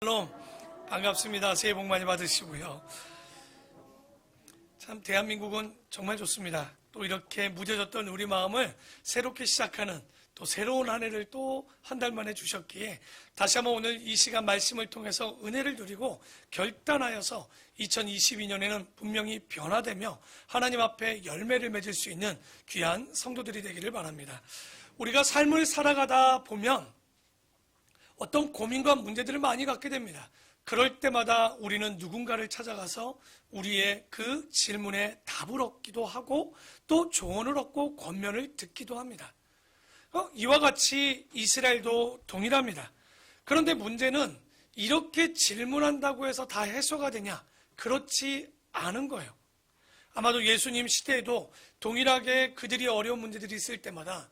샬롬, 반갑습니다. 새해 복 많이 받으시고요. 참 대한민국은 정말 좋습니다. 또 이렇게 무뎌졌던 우리 마음을 새롭게 시작하는 또 새로운 한 해를 또 한 달 만에 주셨기에 다시 한번 오늘 이 시간 말씀을 통해서 은혜를 누리고 결단하여서 2022년에는 분명히 변화되며 하나님 앞에 열매를 맺을 수 있는 귀한 성도들이 되기를 바랍니다. 우리가 삶을 살아가다 보면 어떤 고민과 문제들을 많이 갖게 됩니다. 그럴 때마다 우리는 누군가를 찾아가서 우리의 그 질문에 답을 얻기도 하고 또 조언을 얻고 권면을 듣기도 합니다. 이와 같이 이스라엘도 동일합니다. 그런데 문제는 이렇게 질문한다고 해서 다 해소가 되냐? 그렇지 않은 거예요. 아마도 예수님 시대에도 동일하게 그들이 어려운 문제들이 있을 때마다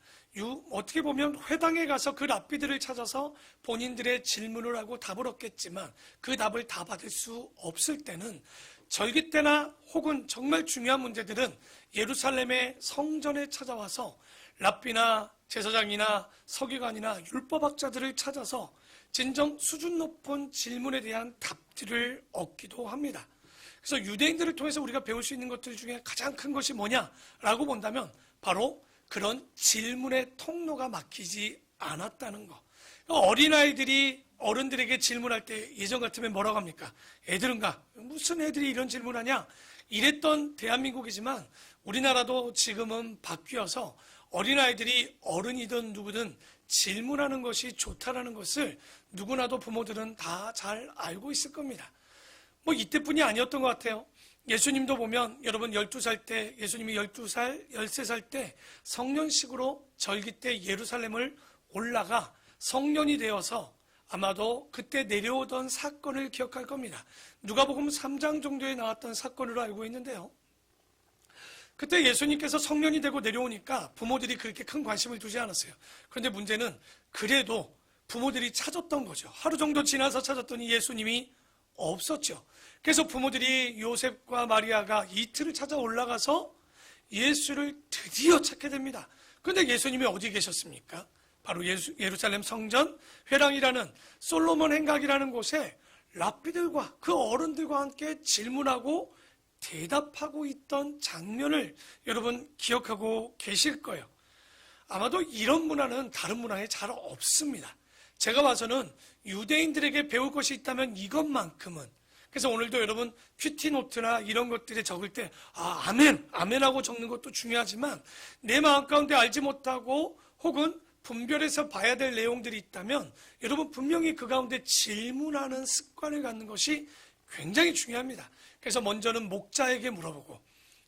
어떻게 보면 회당에 가서 그 랍비들을 찾아서 본인들의 질문을 하고 답을 얻겠지만 그 답을 다 받을 수 없을 때는 절기 때나 혹은 정말 중요한 문제들은 예루살렘의 성전에 찾아와서 랍비나 제사장이나 서기관이나 율법학자들을 찾아서 진정 수준 높은 질문에 대한 답들을 얻기도 합니다. 그래서 유대인들을 통해서 우리가 배울 수 있는 것들 중에 가장 큰 것이 뭐냐라고 본다면 바로 그런 질문의 통로가 막히지 않았다는 거. 어린아이들이 어른들에게 질문할 때 예전 같으면 뭐라고 합니까? 애들은가? 무슨 애들이 이런 질문하냐? 이랬던 대한민국이지만 우리나라도 지금은 바뀌어서 어린아이들이 어른이든 누구든 질문하는 것이 좋다라는 것을 누구나도 부모들은 다 잘 알고 있을 겁니다. 이때뿐이 아니었던 것 같아요. 예수님도 보면 여러분 12살 때 예수님이 12살, 13살 때 성년식으로 절기 때 예루살렘을 올라가 성년이 되어서 아마도 그때 내려오던 사건을 기억할 겁니다. 누가복음 3장 정도에 나왔던 사건으로 알고 있는데요. 그때 예수님께서 성년이 되고 내려오니까 부모들이 그렇게 큰 관심을 두지 않았어요. 그런데 문제는 그래도 부모들이 찾았던 거죠. 하루 정도 지나서 찾았더니 예수님이 없었죠. 그래서 부모들이 요셉과 마리아가 이틀을 찾아 올라가서 예수를 드디어 찾게 됩니다. 그런데 예수님이 어디 계셨습니까? 바로 예루살렘 성전 회랑이라는 솔로몬 행각이라는 곳에 랍비들과 그 어른들과 함께 질문하고 대답하고 있던 장면을 여러분 기억하고 계실 거예요. 아마도 이런 문화는 다른 문화에 잘 없습니다. 제가 봐서는 유대인들에게 배울 것이 있다면 이것만큼은. 그래서 오늘도 여러분 큐티노트나 이런 것들에 적을 때 아멘, 아멘하고 적는 것도 중요하지만 내 마음 가운데 알지 못하고 혹은 분별해서 봐야 될 내용들이 있다면 여러분 분명히 그 가운데 질문하는 습관을 갖는 것이 굉장히 중요합니다. 그래서 먼저는 목자에게 물어보고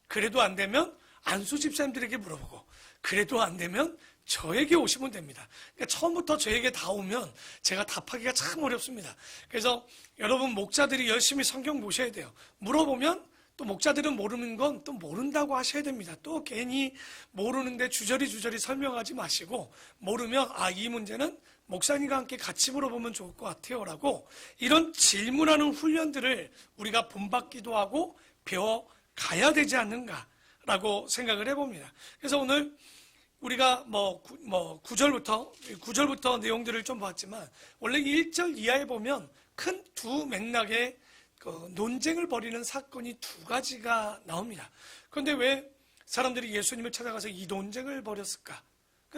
그래도 안 되면 안수 집사님들에게 물어보고 그래도 안 되면 저에게 오시면 됩니다. 그러니까 처음부터 저에게 다 오면 제가 답하기가 참 어렵습니다. 그래서 여러분 목자들이 열심히 성경 보셔야 돼요. 물어보면 또 목자들은 모르는 건 또 모른다고 하셔야 됩니다. 또 괜히 모르는데 주저리 설명하지 마시고 모르면 이 문제는 목사님과 함께 같이 물어보면 좋을 것 같아요 라고 이런 질문하는 훈련들을 우리가 본받기도 하고 배워가야 되지 않는가라고 생각을 해봅니다. 그래서 오늘 우리가 9절부터 내용들을 좀 봤지만 원래 1절 이하에 보면 큰 두 맥락의 논쟁을 벌이는 사건이 두 가지가 나옵니다. 그런데 왜 사람들이 예수님을 찾아가서 이 논쟁을 벌였을까?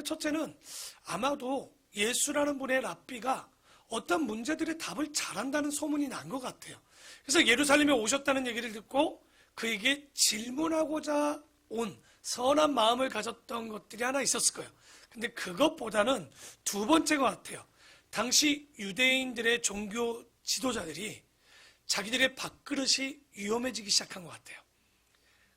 첫째는 아마도 예수라는 분의 랍비가 어떤 문제들의 답을 잘한다는 소문이 난 것 같아요. 그래서 예루살렘에 오셨다는 얘기를 듣고 그에게 질문하고자 온 선한 마음을 가졌던 것들이 하나 있었을 거예요. 근데 그것보다는 두 번째 것 같아요. 당시 유대인들의 종교 지도자들이 자기들의 밥그릇이 위험해지기 시작한 것 같아요.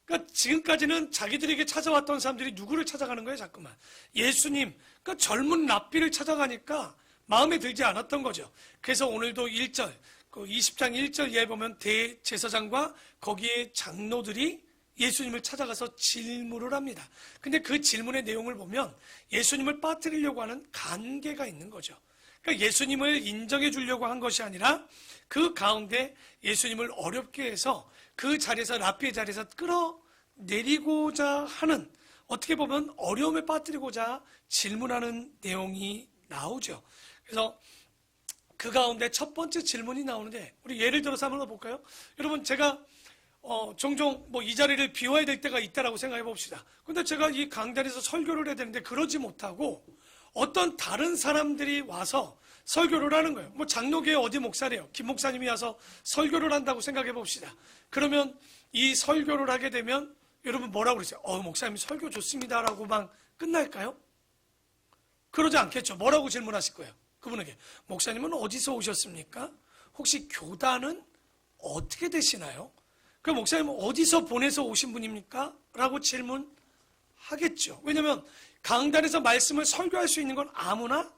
그러니까 지금까지는 자기들에게 찾아왔던 사람들이 누구를 찾아가는 거예요, 자꾸만? 예수님, 그러니까 젊은 랍비를 찾아가니까 마음에 들지 않았던 거죠. 그래서 오늘도 1절, 20장 1절 이하에 보면 대제사장과 거기에 장로들이 예수님을 찾아가서 질문을 합니다. 근데 그 질문의 내용을 보면 예수님을 빠뜨리려고 하는 간계가 있는 거죠. 그러니까 예수님을 인정해 주려고 한 것이 아니라 그 가운데 예수님을 어렵게 해서 그 자리에서 랍비의 자리에서 끌어내리고자 하는 어떻게 보면 어려움에 빠뜨리고자 질문하는 내용이 나오죠. 그래서 그 가운데 첫 번째 질문이 나오는데, 우리 예를 들어서 한번 볼까요? 여러분, 제가 종종 뭐 이 자리를 비워야 될 때가 있다라고 생각해 봅시다. 근데 제가 이 강단에서 설교를 해야 되는데 그러지 못하고 어떤 다른 사람들이 와서 설교를 하는 거예요. 뭐 장로교회 어디 목사래요. 김 목사님이 와서 설교를 한다고 생각해 봅시다. 그러면 이 설교를 하게 되면 여러분 뭐라고 그러세요? 목사님 설교 좋습니다라고만 끝날까요? 그러지 않겠죠. 뭐라고 질문하실 거예요? 그분에게 목사님은 어디서 오셨습니까? 혹시 교단은 어떻게 되시나요? 그 목사님은 어디서 보내서 오신 분입니까? 라고 질문하겠죠. 왜냐하면 강단에서 말씀을 설교할 수 있는 건 아무나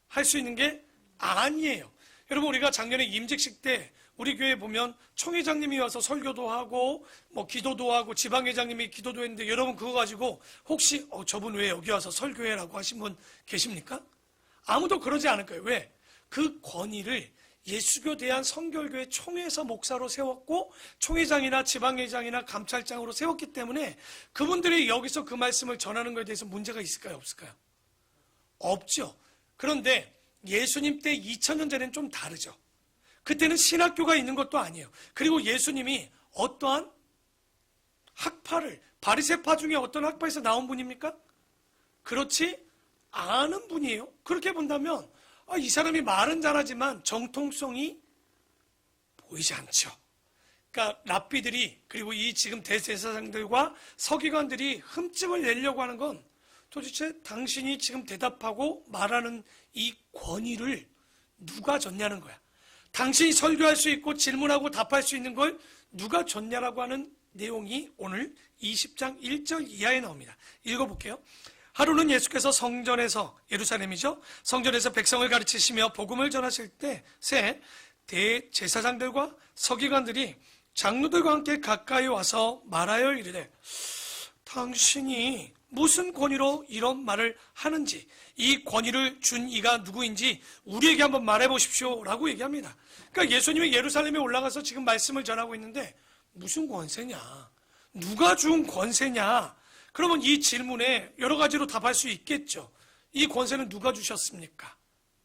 할 수 있는 게 아니에요. 여러분, 우리가 작년에 임직식 때 우리 교회 보면 총회장님이 와서 설교도 하고 뭐 기도도 하고 지방회장님이 기도도 했는데, 여러분 그거 가지고 혹시 저분 왜 여기 와서 설교해라고 하신 분 계십니까? 아무도 그러지 않을 거예요. 왜? 그 권위를 예수교 대한성결교회 총회에서 목사로 세웠고 총회장이나 지방회장이나 감찰장으로 세웠기 때문에 그분들이 여기서 그 말씀을 전하는 것에 대해서 문제가 있을까요? 없을까요? 없죠. 그런데 예수님 때 2000년 전에는 좀 다르죠. 그때는 신학교가 있는 것도 아니에요. 그리고 예수님이 어떠한 학파를, 바리새파 중에 어떤 학파에서 나온 분입니까? 그렇지 않은 분이에요. 그렇게 본다면 이 사람이 말은 잘하지만 정통성이 보이지 않죠. 그러니까 랍비들이, 그리고 이 지금 대제사장들과 서기관들이 흠집을 내려고 하는 건 도대체 당신이 지금 대답하고 말하는 이 권위를 누가 줬냐는 거야. 당신이 설교할 수 있고 질문하고 답할 수 있는 걸 누가 줬냐라고 하는 내용이 오늘 20장 1절 이하에 나옵니다. 읽어볼게요. 하루는 예수께서 성전에서, 예루살렘이죠, 성전에서 백성을 가르치시며 복음을 전하실 때 새 대제사장들과 서기관들이 장로들과 함께 가까이 와서 말하여 이르되, 당신이 무슨 권위로 이런 말을 하는지, 이 권위를 준 이가 누구인지 우리에게 한번 말해 보십시오 라고 얘기합니다. 그러니까 예수님이 예루살렘에 올라가서 지금 말씀을 전하고 있는데 무슨 권세냐, 누가 준 권세냐, 그러면 이 질문에 여러 가지로 답할 수 있겠죠. 이 권세는 누가 주셨습니까?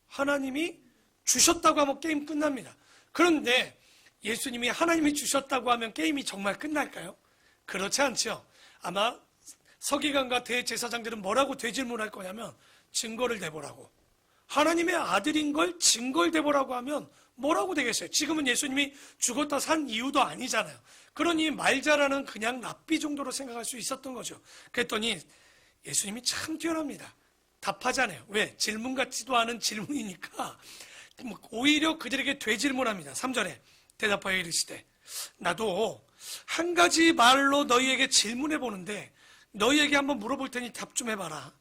하나님이 주셨다고 하면 게임 끝납니다. 그런데 예수님이 하나님이 주셨다고 하면 게임이 정말 끝날까요? 그렇지 않죠. 아마 서기관과 대제사장들은 뭐라고 되질문할 거냐면 증거를 대보라고. 하나님의 아들인 걸 증거를 대보라고 하면 뭐라고 되겠어요? 지금은 예수님이 죽었다 산 이유도 아니잖아요. 그러니 말 잘하는 그냥 랍비 정도로 생각할 수 있었던 거죠. 그랬더니 예수님이 참 뛰어납니다. 답하잖아요. 왜? 질문 같지도 않은 질문이니까 오히려 그들에게 되질문합니다. 3절에 대답하여 이르시되, 나도 한 가지 말로 너희에게 질문해 보는데 너희에게 한번 물어볼 테니 답 좀 해봐라.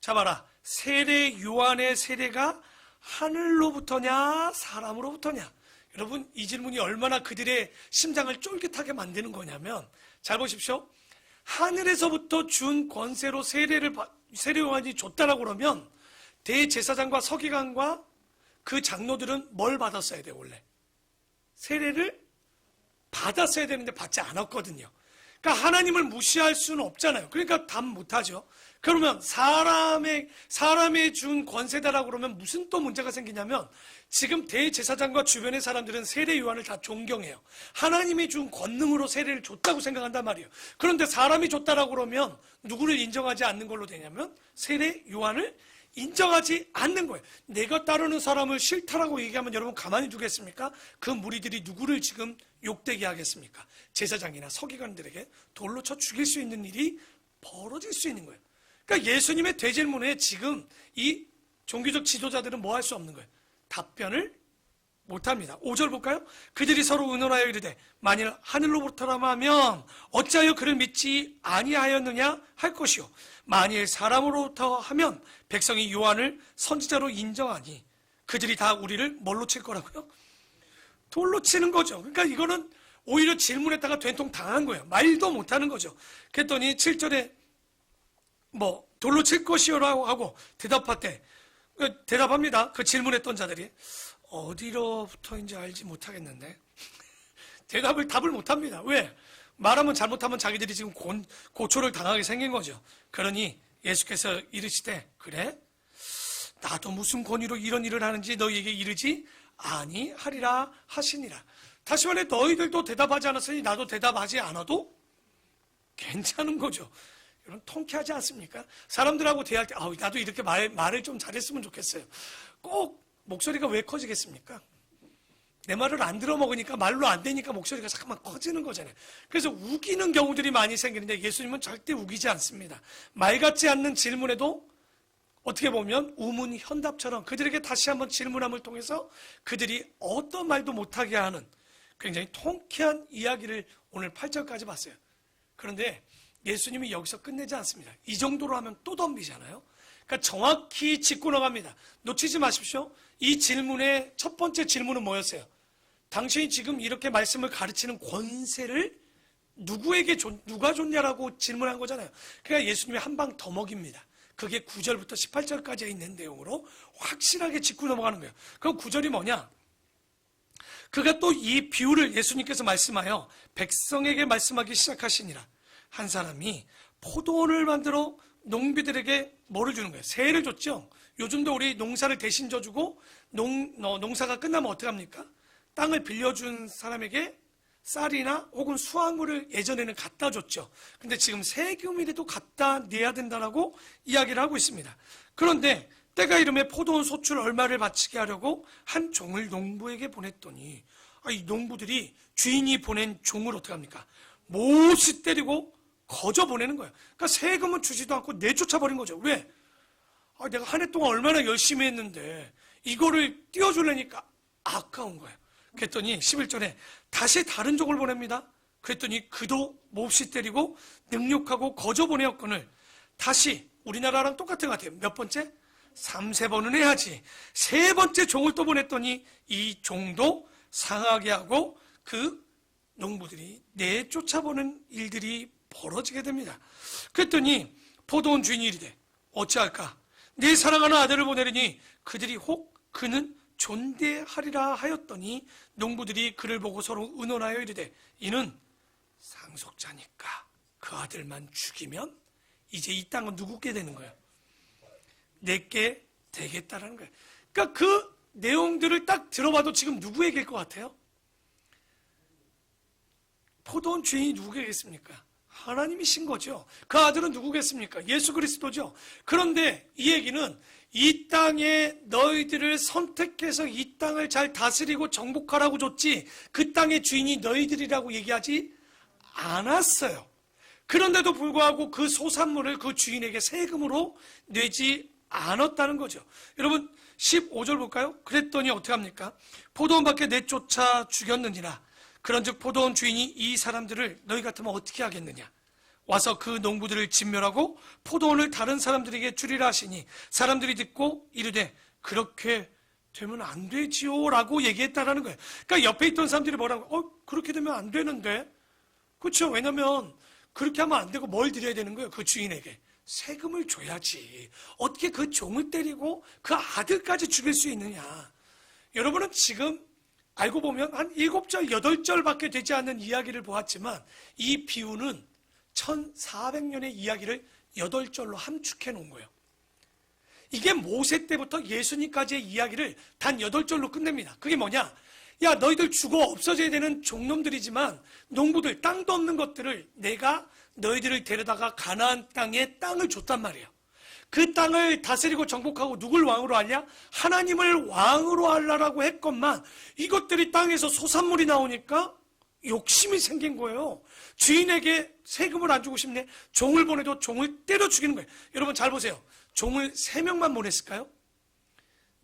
자, 봐라. 세례 요한의 세례가 하늘로부터냐 사람으로부터냐? 여러분, 이 질문이 얼마나 그들의 심장을 쫄깃하게 만드는 거냐면, 잘 보십시오. 하늘에서부터 준 권세로 세례 요한이 줬다라고 그러면 대제사장과 서기관과 그 장로들은 뭘 받았어야 돼요? 원래 세례를 받았어야 되는데 받지 않았거든요. 그러니까 하나님을 무시할 수는 없잖아요. 그러니까 답 못하죠. 그러면 사람의 준 권세다라고 그러면 무슨 또 문제가 생기냐면, 지금 대제사장과 주변의 사람들은 세례 요한을 다 존경해요. 하나님이 준 권능으로 세례를 줬다고 생각한단 말이에요. 그런데 사람이 줬다라고 그러면 누구를 인정하지 않는 걸로 되냐면 세례 요한을 인정하지 않는 거예요. 내가 따르는 사람을 싫다라고 얘기하면 여러분 가만히 두겠습니까? 그 무리들이 누구를 지금 욕되게 하겠습니까? 제사장이나 서기관들에게 돌로 쳐 죽일 수 있는 일이 벌어질 수 있는 거예요. 그러니까 예수님의 되질문에 지금 이 종교적 지도자들은 뭐 할 수 없는 거예요? 답변을 못합니다. 5절 볼까요? 그들이 서로 의논하여 이르되, 만일 하늘로부터라면 어찌하여 그를 믿지 아니하였느냐 할 것이요, 만일 사람으로부터 하면 백성이 요한을 선지자로 인정하니 그들이 다 우리를 뭘로 칠 거라고요? 돌로 치는 거죠. 그러니까 이거는 오히려 질문했다가 된통 당한 거예요. 말도 못하는 거죠. 그랬더니 7절에 돌로 칠 것이요라고 하고 대답합니다. 그 질문했던 자들이 어디로부터인지 알지 못하겠는데 답을 못합니다. 왜? 말하면 잘못하면 자기들이 지금 고초를 당하게 생긴 거죠. 그러니 예수께서 이르시되, 그래? 나도 무슨 권위로 이런 일을 하는지 너희에게 이르지 아니하리라 하시니라. 다시 말해 너희들도 대답하지 않았으니 나도 대답하지 않아도 괜찮은 거죠. 여러분 통쾌하지 않습니까? 사람들하고 대할 때 나도 이렇게 말을 좀 잘했으면 좋겠어요. 꼭 목소리가 왜 커지겠습니까? 내 말을 안 들어먹으니까 말로 안 되니까 목소리가 잠깐만 커지는 거잖아요. 그래서 우기는 경우들이 많이 생기는데 예수님은 절대 우기지 않습니다. 말 같지 않는 질문에도 어떻게 보면 우문현답처럼 그들에게 다시 한번 질문함을 통해서 그들이 어떤 말도 못하게 하는 굉장히 통쾌한 이야기를 오늘 8절까지 봤어요. 그런데 예수님이 여기서 끝내지 않습니다. 이 정도로 하면 또 덤비잖아요. 그러니까 정확히 짚고 나갑니다. 놓치지 마십시오. 이 질문의 첫 번째 질문은 뭐였어요? 당신이 지금 이렇게 말씀을 가르치는 권세를 누가 줬냐라고 질문한 거잖아요. 그러니까 예수님이 한 방 더 먹입니다. 그게 9절부터 18절까지 있는 내용으로 확실하게 짚고 넘어가는 거예요. 그럼 9절이 뭐냐? 그가 또 이 비유를 예수님께서 말씀하여 백성에게 말씀하기 시작하시니라. 한 사람이 포도원을 만들어 농비들에게 뭐를 주는 거예요? 세를 줬죠. 요즘도 우리 농사를 대신 져주고 농사가 끝나면 어떻게 합니까? 땅을 빌려준 사람에게 쌀이나 혹은 수확물을 예전에는 갖다 줬죠. 근데 지금 세금이라도 갖다 내야 된다라고 이야기를 하고 있습니다. 그런데 때가 이름에 포도원 소출 얼마를 바치게 하려고 한 종을 농부에게 보냈더니 이 농부들이 주인이 보낸 종을 어떻게 합니까? 못이 때리고 거저 보내는 거예요. 그러니까 세금은 주지도 않고 내쫓아버린 거죠. 왜? 내가 한 해 동안 얼마나 열심히 했는데 이거를 띄워주려니까 아까운 거예요. 그랬더니 11절에 다시 다른 종을 보냅니다. 그랬더니 그도 몹시 때리고 능욕하고 거저 보내었거늘 다시 우리나라랑 똑같은 것 같아요. 몇 번째? 3-4번은 해야지. 세 번째 종을 또 보냈더니 이 종도 상하게 하고 그 농부들이 내쫓아보는 일들이 벌어지게 됩니다. 그랬더니 포도원 주인이 이르되 어찌할까? 내 사랑하는 아들을 보내리니 그들이 혹 그는 존대하리라 하였더니 농부들이 그를 보고 서로 의논하여 이르되 이는 상속자니까 그 아들만 죽이면 이제 이 땅은 누구께 되는 거예요? 내게 되겠다라는 거예요. 그러니까 그 내용들을 딱 들어봐도 지금 누구 얘기일 것 같아요? 포도원 주인이 누구겠습니까? 하나님이신 거죠. 그 아들은 누구겠습니까? 예수 그리스도죠. 그런데 이 얘기는 이 땅에 너희들을 선택해서 이 땅을 잘 다스리고 정복하라고 줬지 그 땅의 주인이 너희들이라고 얘기하지 않았어요. 그런데도 불구하고 그 소산물을 그 주인에게 세금으로 내지 않았다는 거죠. 여러분 15절 볼까요? 그랬더니 어떻게 합니까? 포도원 밖에 내쫓아 죽였느니라. 그런즉 포도원 주인이 이 사람들을 너희 같으면 어떻게 하겠느냐? 와서 그 농부들을 진멸하고 포도원을 다른 사람들에게 주리라 하시니 사람들이 듣고 이르되 그렇게 되면 안 되지요 라고 얘기했다라는 거예요. 그러니까 옆에 있던 사람들이 뭐라고? 그렇게 되면 안 되는데. 그렇죠. 왜냐면 그렇게 하면 안 되고 뭘 드려야 되는 거예요? 그 주인에게 세금을 줘야지. 어떻게 그 종을 때리고 그 아들까지 죽일 수 있느냐? 여러분은 지금 알고 보면 한 7절, 8절밖에 되지 않는 이야기를 보았지만 이 비유는 1400년의 이야기를 8절로 함축해 놓은 거예요. 이게 모세 때부터 예수님까지의 이야기를 단 8절로 끝냅니다. 그게 뭐냐? 야, 너희들 죽어 없어져야 되는 종놈들이지만 농부들, 땅도 없는 것들을 내가 너희들을 데려다가 가나안 땅에 땅을 줬단 말이에요. 그 땅을 다스리고 정복하고 누굴 왕으로 하냐? 하나님을 왕으로 하려고 했건만 이것들이 땅에서 소산물이 나오니까 욕심이 생긴 거예요. 주인에게 세금을 안 주고 싶네. 종을 보내도 종을 때려 죽이는 거예요. 여러분 잘 보세요. 종을 3명만 보냈을까요?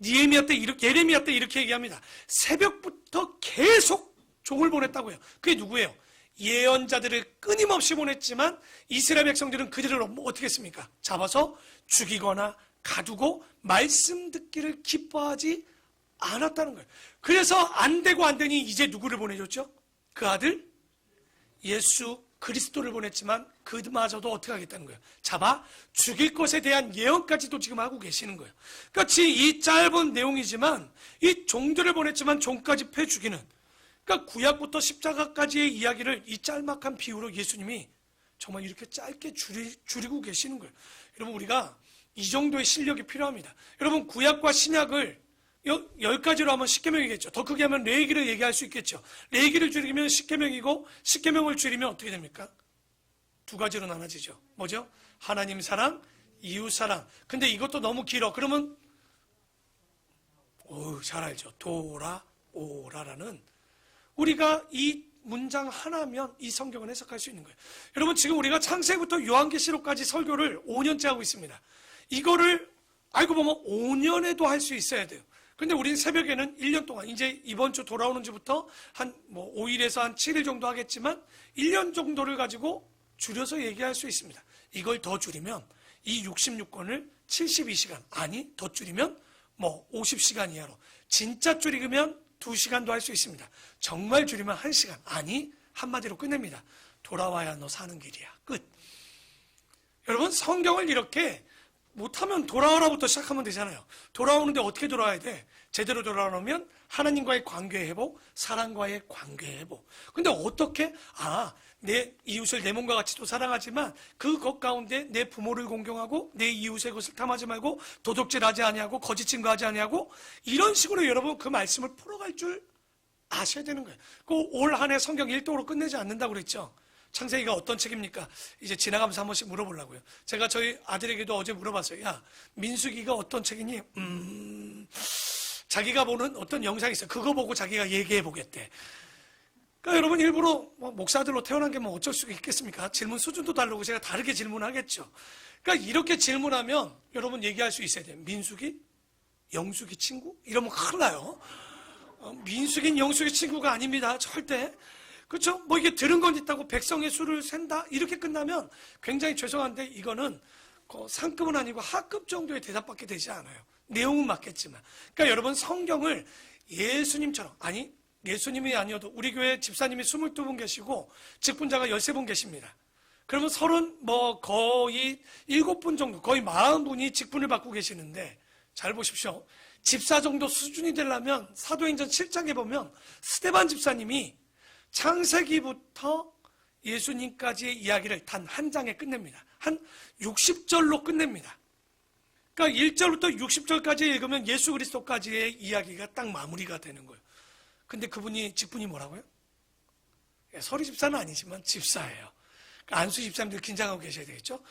예레미야 때 이렇게 얘기합니다. 새벽부터 계속 종을 보냈다고요. 그게 누구예요? 예언자들을 끊임없이 보냈지만 이스라엘 백성들은 그들을 어떻게 했습니까? 잡아서 죽이거나 가두고 말씀 듣기를 기뻐하지 않았다는 거예요. 그래서 안 되고 안 되니 이제 누구를 보내줬죠? 그 아들 예수 그리스도를 보냈지만 그마저도 어떻게 하겠다는 거예요? 잡아 죽일 것에 대한 예언까지도 지금 하고 계시는 거예요. 같이 이 짧은 내용이지만 이 종들을 보냈지만 종까지 패 죽이는, 그러니까 구약부터 십자가까지의 이야기를 이 짤막한 비유로 예수님이 정말 이렇게 짧게 줄이고 계시는 거예요. 여러분 우리가 이 정도의 실력이 필요합니다. 여러분, 구약과 신약을 10가지로 하면 10계명이겠죠. 더 크게 하면 레위기를 얘기할 수 있겠죠. 레위기를 줄이면 10계명이고 10계명을 줄이면 어떻게 됩니까? 두 가지로 나눠지죠. 뭐죠? 하나님 사랑, 이웃 사랑. 근데 이것도 너무 길어. 그러면 잘 알죠. 돌아오라라는, 우리가 이 문장 하나면 이 성경을 해석할 수 있는 거예요. 여러분, 지금 우리가 창세기부터 요한계시록까지 설교를 5년째 하고 있습니다. 이거를 알고 보면 5년에도 할 수 있어야 돼요. 근데 우리는 새벽에는 1년 동안, 이제 이번 주 돌아오는 주부터 한 5일에서 한 7일 정도 하겠지만 1년 정도를 가지고 줄여서 얘기할 수 있습니다. 이걸 더 줄이면 이 66권을 72시간, 아니 더 줄이면 50시간 이하로, 진짜 줄이면 2시간도 할 수 있습니다. 정말 줄이면 1시간, 아니 한마디로 끝냅니다. 돌아와야 너 사는 길이야. 끝. 여러분, 성경을 이렇게 못하면 돌아오라부터 시작하면 되잖아요. 돌아오는데 어떻게 돌아와야 돼? 제대로 돌아오면 하나님과의 관계 회복, 사랑과의 관계 회복. 근데 어떻게? 내 이웃을 내 몸과 같이 또 사랑하지만 그것 가운데 내 부모를 공경하고 내 이웃의 것을 탐하지 말고 도둑질하지 아니하고 거짓 증거하지 아니하고, 이런 식으로 여러분 그 말씀을 풀어갈 줄 아셔야 되는 거예요. 올 한 해 성경 1독으로 끝내지 않는다고 그랬죠. 창세기가 어떤 책입니까? 이제 지나가면서 한 번씩 물어보려고요. 제가 저희 아들에게도 어제 물어봤어요. 야, 민수기가 어떤 책이니? 자기가 보는 어떤 영상이 있어요. 그거 보고 자기가 얘기해 보겠대. 그러니까 여러분, 일부러 목사들로 태어난 게 어쩔 수 있겠습니까? 질문 수준도 다르고 제가 다르게 질문하겠죠. 그러니까 이렇게 질문하면 여러분 얘기할 수 있어야 돼요. 민수기? 영수기 친구? 이러면 큰일 나요. 민수기는 영수기 친구가 아닙니다. 절대. 그렇죠? 이게 들은 건 있다고 백성의 수를 센다? 이렇게 끝나면 굉장히 죄송한데, 이거는 상급은 아니고 하급 정도의 대답밖에 되지 않아요. 내용은 맞겠지만. 그러니까 여러분, 성경을 예수님처럼, 아니 예수님이 아니어도 우리 교회 집사님이 22분 계시고 직분자가 13분 계십니다. 그러면 거의 7분 정도, 거의 40분이 직분을 받고 계시는데, 잘 보십시오. 집사 정도 수준이 되려면 사도행전 7장에 보면 스데반 집사님이 창세기부터 예수님까지의 이야기를 단 한 장에 끝냅니다. 한 60절로 끝냅니다. 그러니까 1절부터 60절까지 읽으면 예수 그리스도까지의 이야기가 딱 마무리가 되는 거예요. 근데 그분이 직분이 뭐라고요? 서리 집사는 아니지만 집사예요. 그러니까 안수 집사님들 긴장하고 계셔야 되겠죠?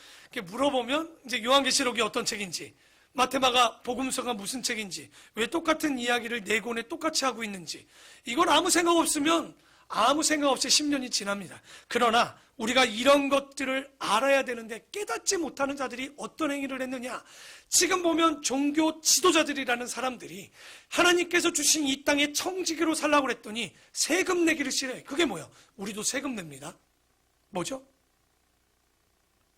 물어보면 이제 요한계시록이 어떤 책인지, 마태마가 복음서가 무슨 책인지, 왜 똑같은 이야기를 4권에 똑같이 하고 있는지, 이걸 아무 생각 없으면 아무 생각 없이 10년이 지납니다. 그러나 우리가 이런 것들을 알아야 되는데 깨닫지 못하는 자들이 어떤 행위를 했느냐. 지금 보면 종교 지도자들이라는 사람들이 하나님께서 주신 이 땅에 청지기로 살라고 그랬더니 세금 내기를 싫어해요. 그게 뭐예요? 우리도 세금 냅니다. 뭐죠?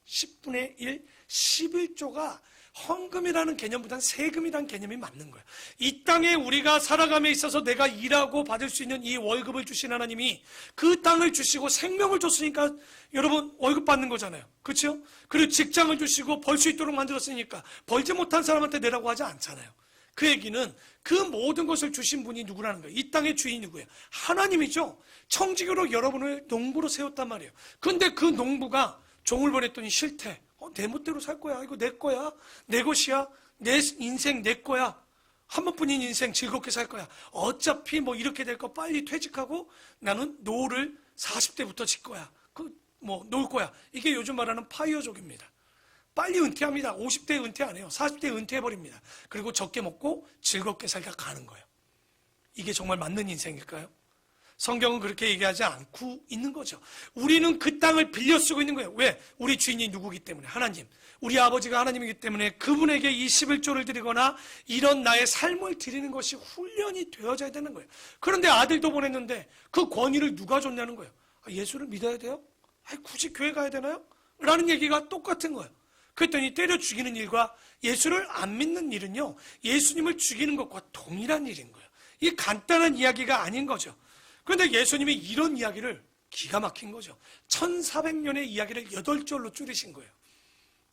10분의 1, 11조가 헌금이라는 개념보다는 세금이라는 개념이 맞는 거예요. 이 땅에 우리가 살아감에 있어서 내가 일하고 받을 수 있는 이 월급을 주신 하나님이 그 땅을 주시고 생명을 줬으니까 여러분 월급 받는 거잖아요. 그렇죠? 그리고 직장을 주시고 벌 수 있도록 만들었으니까 벌지 못한 사람한테 내라고 하지 않잖아요. 그 얘기는 그 모든 것을 주신 분이 누구라는 거예요. 이 땅의 주인이 누구예요? 하나님이죠. 청지기로 여러분을 농부로 세웠단 말이에요. 근데 그 농부가 종을 보냈더니 싫대. 내 멋대로 살 거야. 이거 내 거야. 내 것이야. 내 인생 내 거야. 한 번뿐인 인생 즐겁게 살 거야. 어차피 이렇게 될 거 빨리 퇴직하고 나는 노를 40대부터 질 거야. 놀 거야. 이게 요즘 말하는 파이어족입니다. 빨리 은퇴합니다. 50대 은퇴 안 해요. 40대 은퇴해버립니다. 그리고 적게 먹고 즐겁게 살다 가는 거예요. 이게 정말 맞는 인생일까요? 성경은 그렇게 얘기하지 않고 있는 거죠. 우리는 그 땅을 빌려 쓰고 있는 거예요. 왜? 우리 주인이 누구기 때문에? 하나님. 우리 아버지가 하나님이기 때문에 그분에게 이 11조를 드리거나 이런 나의 삶을 드리는 것이 훈련이 되어져야 되는 거예요. 그런데 아들도 보냈는데 그 권위를 누가 줬냐는 거예요. 예수를 믿어야 돼요? 굳이 교회 가야 되나요? 라는 얘기가 똑같은 거예요. 그랬더니 때려 죽이는 일과 예수를 안 믿는 일은요, 예수님을 죽이는 것과 동일한 일인 거예요. 이 간단한 이야기가 아닌 거죠. 그런데 예수님이 이런 이야기를 기가 막힌 거죠. 1400년의 이야기를 8절로 줄이신 거예요.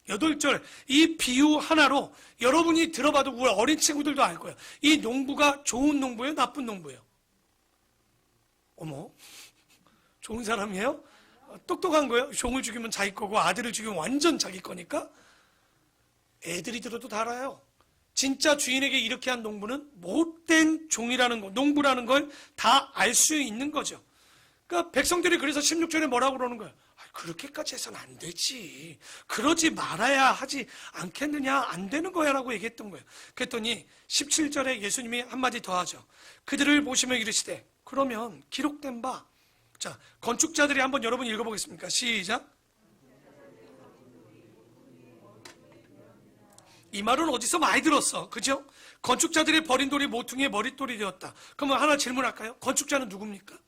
8절. 이 비유 하나로 여러분이 들어봐도 우리 어린 친구들도 알 거예요. 이 농부가 좋은 농부예요? 나쁜 농부예요? 어머, 좋은 사람이에요? 똑똑한 거예요? 종을 죽이면 자기 거고 아들을 죽이면 완전 자기 거니까? 애들이 들어도 다 알아요. 진짜 주인에게 이렇게 한 농부는 못된 종이라는 거, 농부라는 걸 다 알 수 있는 거죠. 그러니까 백성들이 그래서 16절에 뭐라고 그러는 거예요? 그렇게까지 해서는 안 되지. 그러지 말아야 하지 않겠느냐? 안 되는 거야 라고 얘기했던 거예요. 그랬더니 17절에 예수님이 한마디 더 하죠. 그들을 보시며 이르시되 그러면 기록된 바. 자, 건축자들이 한번 여러분 읽어보겠습니까? 시작. 이 말은 어디서 많이 들었어. 그죠? 건축자들이 버린 돌이 모퉁이의 머릿돌이 되었다. 그러면 하나 질문할까요? 건축자는 누굽니까?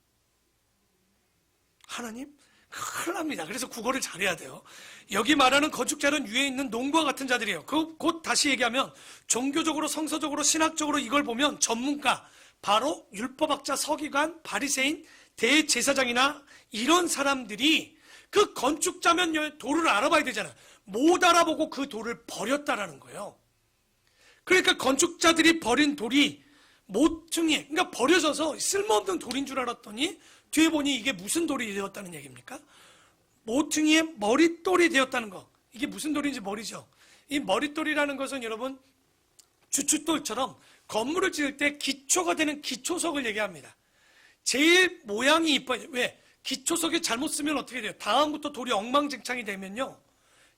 하나님? 큰일 납니다. 그래서 국어를 잘해야 돼요. 여기 말하는 건축자는 위에 있는 농부와 같은 자들이에요. 곧 다시 얘기하면 종교적으로, 성서적으로, 신학적으로 이걸 보면 전문가, 바로 율법학자, 서기관, 바리새인, 대제사장이나 이런 사람들이 그 건축자면 돌을 알아봐야 되잖아요. 못 알아보고 그 돌을 버렸다라는 거예요. 그러니까 건축자들이 버린 돌이 모퉁이, 그러니까 버려져서 쓸모없는 돌인 줄 알았더니 뒤에 보니 이게 무슨 돌이 되었다는 얘기입니까? 모퉁이의 머릿돌이 되었다는 거. 이게 무슨 돌인지 머리죠. 이 머릿돌이라는 것은 여러분 주춧돌처럼 건물을 지을 때 기초가 되는 기초석을 얘기합니다. 제일 모양이 이뻐요. 왜? 기초석이 잘못 쓰면 어떻게 돼요? 다음부터 돌이 엉망진창이 되면요,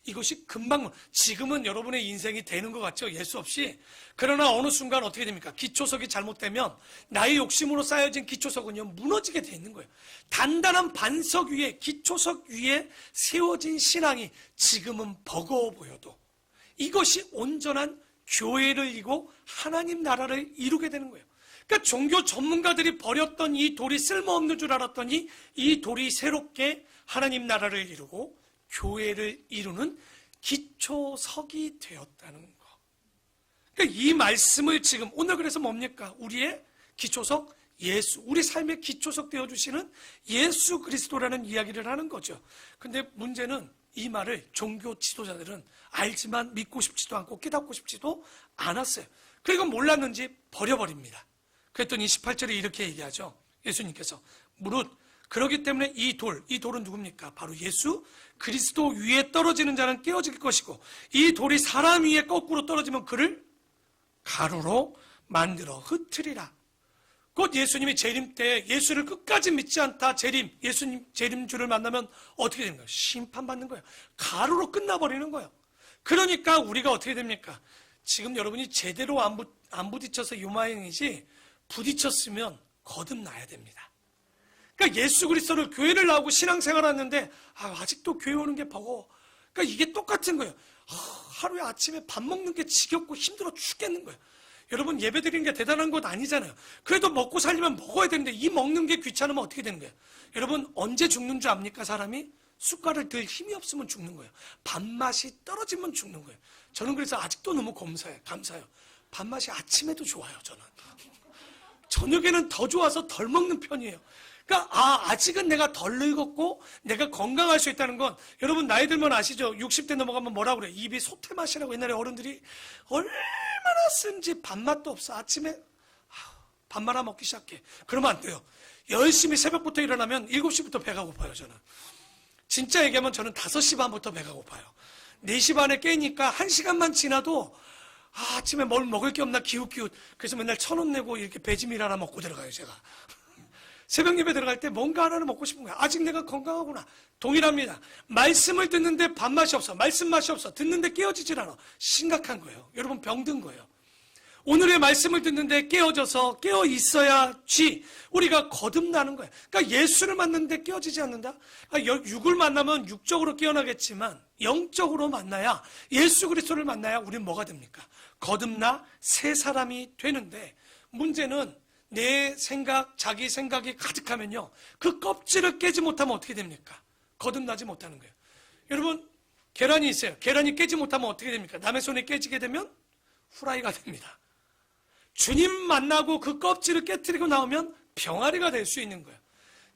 이것이 금방, 지금은 여러분의 인생이 되는 것 같죠? 예수 없이. 그러나 어느 순간 어떻게 됩니까? 기초석이 잘못되면 나의 욕심으로 쌓여진 기초석은요, 무너지게 돼 있는 거예요. 단단한 반석 위에, 기초석 위에 세워진 신앙이 지금은 버거워 보여도 이것이 온전한 교회를 이루고 하나님 나라를 이루게 되는 거예요. 그러니까 종교 전문가들이 버렸던 이 돌이 쓸모없는 줄 알았더니 이 돌이 새롭게 하나님 나라를 이루고 교회를 이루는 기초석이 되었다는 거. 그러니까 이 말씀을 지금 오늘 그래서 뭡니까? 우리의 기초석 예수, 우리 삶의 기초석 되어주시는 예수 그리스도라는 이야기를 하는 거죠. 근데 문제는 이 말을 종교 지도자들은 알지만 믿고 싶지도 않고 깨닫고 싶지도 않았어요. 그리고 몰랐는지 버려버립니다. 그랬더니 18절에 이렇게 얘기하죠. 예수님께서 무릇 그렇기 때문에 이 돌은 누굽니까? 바로 예수 그리스도 위에 떨어지는 자는 깨어질 것이고 이 돌이 사람 위에 거꾸로 떨어지면 그를 가루로 만들어 흩으리라. 곧 예수님이 재림 때 예수를 끝까지 믿지 않다 예수님 재림주를 만나면 어떻게 되는 거예요? 심판받는 거예요. 가루로 끝나버리는 거예요. 그러니까 우리가 어떻게 됩니까? 지금 여러분이 제대로 안 부딪혀서 요마행이지 부딪혔으면 거듭나야 됩니다. 그러니까 예수 그리스도를 교회를 나오고 신앙생활 하는데 아직도 교회 오는 게 버거워. 그러니까 이게 똑같은 거예요. 하루에 아침에 밥 먹는 게 지겹고 힘들어 죽겠는 거예요. 여러분 예배 드리는 게 대단한 것 아니잖아요. 그래도 먹고 살려면 먹어야 되는데 이 먹는 게 귀찮으면 어떻게 되는 거예요? 여러분 언제 죽는 줄 압니까? 사람이 숟갈을 들 힘이 없으면 죽는 거예요. 밥맛이 떨어지면 죽는 거예요. 저는 그래서 아직도 너무 감사해요. 밥맛이 아침에도 좋아요. 저는 저녁에는 더 좋아서 덜 먹는 편이에요. 그러니까 아직은 내가 덜 늙었고 내가 건강할 수 있다는 건 여러분 나이 들면 아시죠? 60대 넘어가면 뭐라고 그래요? 입이 소태 맛이라고 옛날에 어른들이 얼마나 쓴지 밥맛도 없어. 아침에 밥 말아 먹기 시작해. 그러면 안 돼요. 열심히 새벽부터 일어나면 7시부터 배가 고파요. 저는 진짜 얘기하면 저는 5시 반부터 배가 고파요. 4시 반에 깨니까 1시간만 지나도 아침에 뭘 먹을 게 없나 기웃기웃. 그래서 맨날 1,000원 내고 이렇게 배지밀 하나 먹고 들어가요. 제가 새벽 예배 들어갈 때 뭔가 하나는 먹고 싶은 거야. 아직 내가 건강하구나. 동일합니다. 말씀을 듣는데 밥맛이 없어. 말씀 맛이 없어. 듣는데 깨어지질 않아. 심각한 거예요. 여러분 병든 거예요. 오늘의 말씀을 듣는데 깨어져서 깨어 있어야지 우리가 거듭나는 거예요. 그러니까 예수를 만났는데 깨어지지 않는다. 육을 만나면 육적으로 깨어나겠지만 영적으로 만나야, 예수 그리스도를 만나야 우리는 뭐가 됩니까? 거듭나 새 사람이 되는데, 문제는 내 생각, 자기 생각이 가득하면요, 그 껍질을 깨지 못하면 어떻게 됩니까? 거듭나지 못하는 거예요. 여러분, 계란이 있어요. 계란이 깨지 못하면 어떻게 됩니까? 남의 손에 깨지게 되면 후라이가 됩니다. 주님 만나고 그 껍질을 깨뜨리고 나오면 병아리가 될 수 있는 거예요.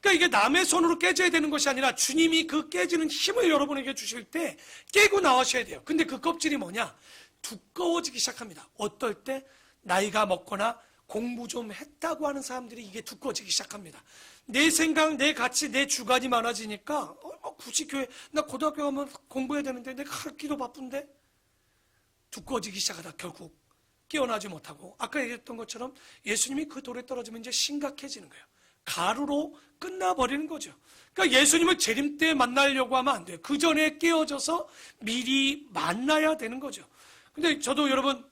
그러니까 이게 남의 손으로 깨져야 되는 것이 아니라 주님이 그 깨지는 힘을 여러분에게 주실 때 깨고 나오셔야 돼요. 근데 그 껍질이 뭐냐? 두꺼워지기 시작합니다. 어떨 때? 나이가 먹거나 공부 좀 했다고 하는 사람들이 이게 두꺼워지기 시작합니다. 내 생각, 내 가치, 내 주관이 많아지니까 굳이 교회, 나 고등학교 가면 공부해야 되는데 내가 할 기도 바쁜데? 두꺼워지기 시작하다 결국 깨어나지 못하고 아까 얘기했던 것처럼 예수님이 그 돌에 떨어지면 이제 심각해지는 거예요. 가루로 끝나버리는 거죠. 그러니까 예수님을 재림 때 만나려고 하면 안 돼요. 그 전에 깨어져서 미리 만나야 되는 거죠. 근데 저도 여러분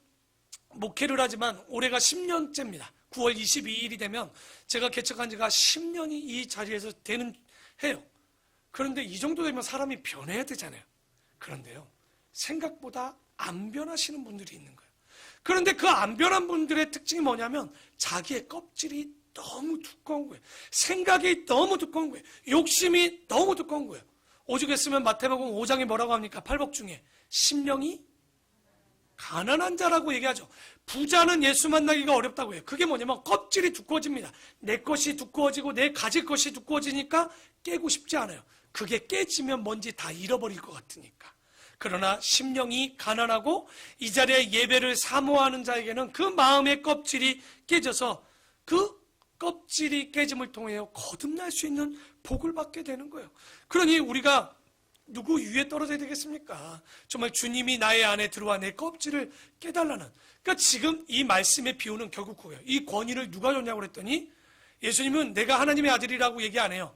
목회를 하지만 올해가 10년째입니다. 9월 22일이 되면 제가 개척한 지가 10년이 이 자리에서 해요. 그런데 이 정도 되면 사람이 변해야 되잖아요. 그런데요, 생각보다 안 변하시는 분들이 있는 거예요. 그런데 그 안 변한 분들의 특징이 뭐냐면 자기의 껍질이 너무 두꺼운 거예요. 생각이 너무 두꺼운 거예요. 욕심이 너무 두꺼운 거예요. 오죽 했으면 마태복음 5장에 뭐라고 합니까? 팔복 중에 심령이 가난한 자라고 얘기하죠. 부자는 예수 만나기가 어렵다고 해요. 그게 뭐냐면 껍질이 두꺼워집니다. 내 것이 두꺼워지고 내 가질 것이 두꺼워지니까 깨고 싶지 않아요. 그게 깨지면 뭔지 다 잃어버릴 것 같으니까. 그러나 심령이 가난하고 이 자리에 예배를 사모하는 자에게는 그 마음의 껍질이 깨져서 그 껍질이 깨짐을 통해 거듭날 수 있는 복을 받게 되는 거예요. 그러니 우리가 누구 위에 떨어져야 되겠습니까? 정말 주님이 나의 안에 들어와 내 껍질을 깨달라는. 그러니까 지금 이 말씀의 비유는 결국 그거예요. 이 권위를 누가 줬냐고 그랬더니 예수님은 내가 하나님의 아들이라고 얘기 안 해요.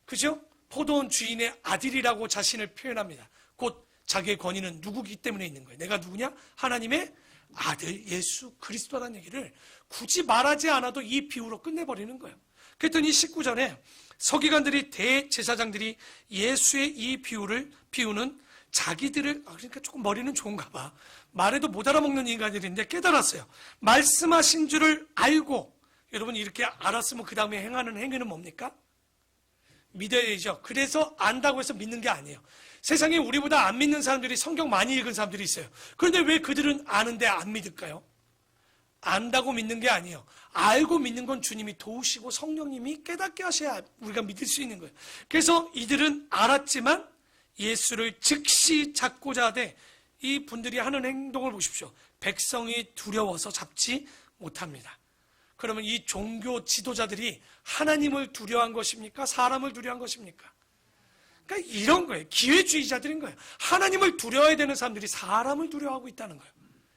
그죠? 포도원 주인의 아들이라고 자신을 표현합니다. 곧 자기의 권위는 누구기 때문에 있는 거예요. 내가 누구냐? 하나님의 아들 예수 그리스도라는 얘기를 굳이 말하지 않아도 이 비유로 끝내버리는 거예요. 그랬더니 19절에 서기관들이 대제사장들이 예수의 이 비유는 자기들을 그러니까 조금 머리는 좋은가 봐. 말해도 못 알아먹는 인간들인데 깨달았어요. 말씀하신 줄을 알고 여러분 이렇게 알았으면 그 다음에 행하는 행위는 뭡니까? 믿어야 되죠. 그래서 안다고 해서 믿는 게 아니에요. 세상에 우리보다 안 믿는 사람들이 성경 많이 읽은 사람들이 있어요. 그런데 왜 그들은 아는데 안 믿을까요? 안다고 믿는 게 아니에요. 알고 믿는 건 주님이 도우시고 성령님이 깨닫게 하셔야 우리가 믿을 수 있는 거예요. 그래서 이들은 알았지만 예수를 즉시 잡고자 하되 이 분들이 하는 행동을 보십시오. 백성이 두려워서 잡지 못합니다. 그러면 이 종교 지도자들이 하나님을 두려워한 것입니까? 사람을 두려워한 것입니까? 그러니까 이런 거예요. 기회주의자들인 거예요. 하나님을 두려워해야 되는 사람들이 사람을 두려워하고 있다는 거예요.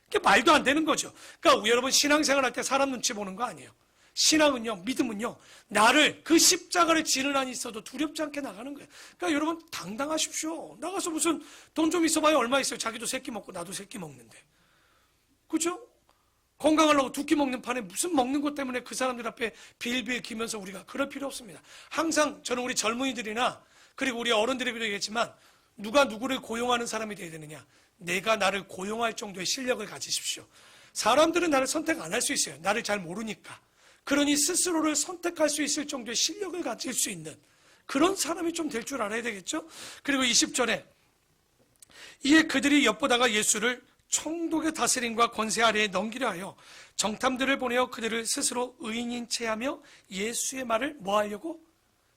그게 말도 안 되는 거죠. 그러니까 여러분 신앙생활 할 때 사람 눈치 보는 거 아니에요. 신앙은요, 믿음은요, 나를 그 십자가를 지는 한이 있어도 두렵지 않게 나가는 거예요. 그러니까 여러분 당당하십시오. 나가서 무슨 돈 좀 있어봐야 얼마 있어요. 자기도 새끼 먹고 나도 새끼 먹는데. 그죠? 건강하려고 두 끼 먹는 판에 무슨 먹는 것 때문에 그 사람들 앞에 빌빌 기면서 우리가 그럴 필요 없습니다. 항상 저는 우리 젊은이들이나 그리고 우리 어른들에게도 얘기했지만 누가 누구를 고용하는 사람이 되어야 되느냐? 내가 나를 고용할 정도의 실력을 가지십시오. 사람들은 나를 선택 안 할 수 있어요. 나를 잘 모르니까. 그러니 스스로를 선택할 수 있을 정도의 실력을 가질 수 있는 그런 사람이 좀 될 줄 알아야 되겠죠? 그리고 20절에 이에 그들이 엿보다가 예수를 총독의 다스림과 권세 아래에 넘기려 하여 정탐들을 보내어 그들을 스스로 의인인 채 하며 예수의 말을 뭐 하려고?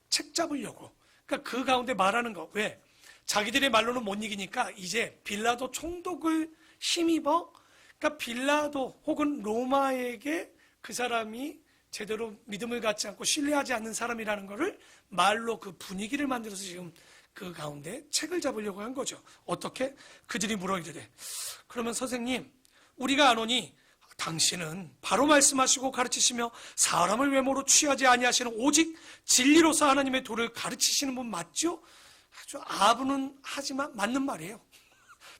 책 잡으려고. 그러니까 그 가운데 말하는 거. 왜? 자기들의 말로는 못 이기니까 이제 빌라도 총독을 힘입어 그러니까 빌라도 혹은 로마에게 그 사람이 제대로 믿음을 갖지 않고 신뢰하지 않는 사람이라는 것을 말로 그 분위기를 만들어서 지금 그 가운데 책을 잡으려고 한 거죠. 어떻게? 그들이 물어이르되 그러면 선생님 우리가 아노니 당신은 바로 말씀하시고 가르치시며 사람을 외모로 취하지 아니하시는 오직 진리로서 하나님의 도를 가르치시는 분 맞죠? 아주 아부는 하지만 맞는 말이에요.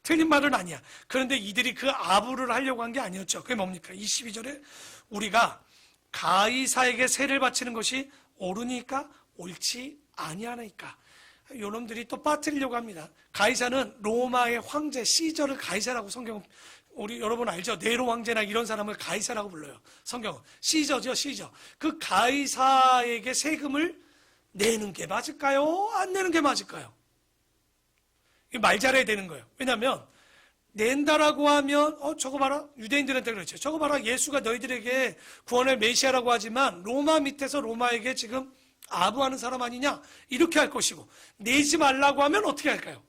틀린 말은 아니야. 그런데 이들이 그 아부를 하려고 한 게 아니었죠. 그게 뭡니까? 22절에 우리가 가이사에게 세를 바치는 것이 옳으니까 옳지 아니하니까. 요놈들이 또 빠뜨리려고 합니다. 가이사는 로마의 황제 시저를 가이사라고 성경은 우리 여러분 알죠? 네로 황제나 이런 사람을 가이사라고 불러요. 성경은 시저죠, 시저. 그 가이사에게 세금을 내는 게 맞을까요? 안 내는 게 맞을까요? 말 잘해야 되는 거예요. 왜냐하면 낸다라고 하면 저거 봐라. 유대인들한테 그렇죠. 저거 봐라. 예수가 너희들에게 구원의 메시아라고 하지만 로마 밑에서 로마에게 지금 아부하는 사람 아니냐? 이렇게 할 것이고 내지 말라고 하면 어떻게 할까요?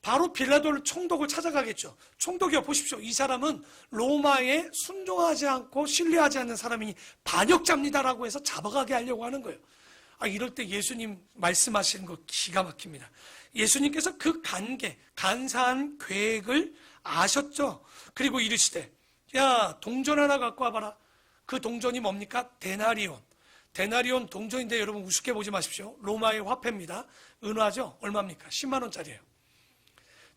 바로 빌라도 총독을 찾아가겠죠. 총독이요, 보십시오. 이 사람은 로마에 순종하지 않고 신뢰하지 않는 사람이니 반역자입니다라고 해서 잡아가게 하려고 하는 거예요. 이럴 때 예수님 말씀하시는 거 기가 막힙니다. 예수님께서 그 간사한 계획을 아셨죠? 그리고 이르시되 야 동전 하나 갖고 와봐라. 그 동전이 뭡니까? 데나리온. 데나리온 동전인데 여러분 우습게 보지 마십시오. 로마의 화폐입니다. 은화죠? 얼마입니까? 10만 원짜리예요.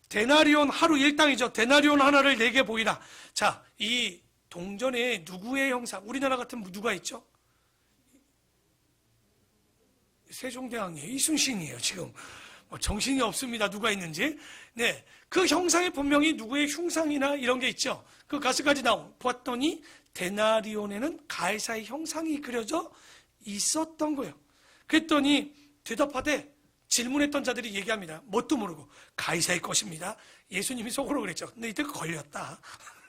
데나리온 하루 일당이죠. 데나리온 하나를 내게 보이라. 자, 이 동전에 누구의 형상? 우리나라 같은 누가 있죠? 세종대왕이에요. 이순신이에요. 지금 정신이 없습니다. 누가 있는지. 네, 그 형상에 분명히 누구의 흉상이나 이런 게 있죠. 그 가스까지 보았더니 데나리온에는 가이사의 형상이 그려져 있었던 거예요. 그랬더니 대답하되 질문했던 자들이 얘기합니다. 뭣도 모르고 가이사의 것입니다. 예수님이 속으로 그랬죠. 근데 이때 걸렸다.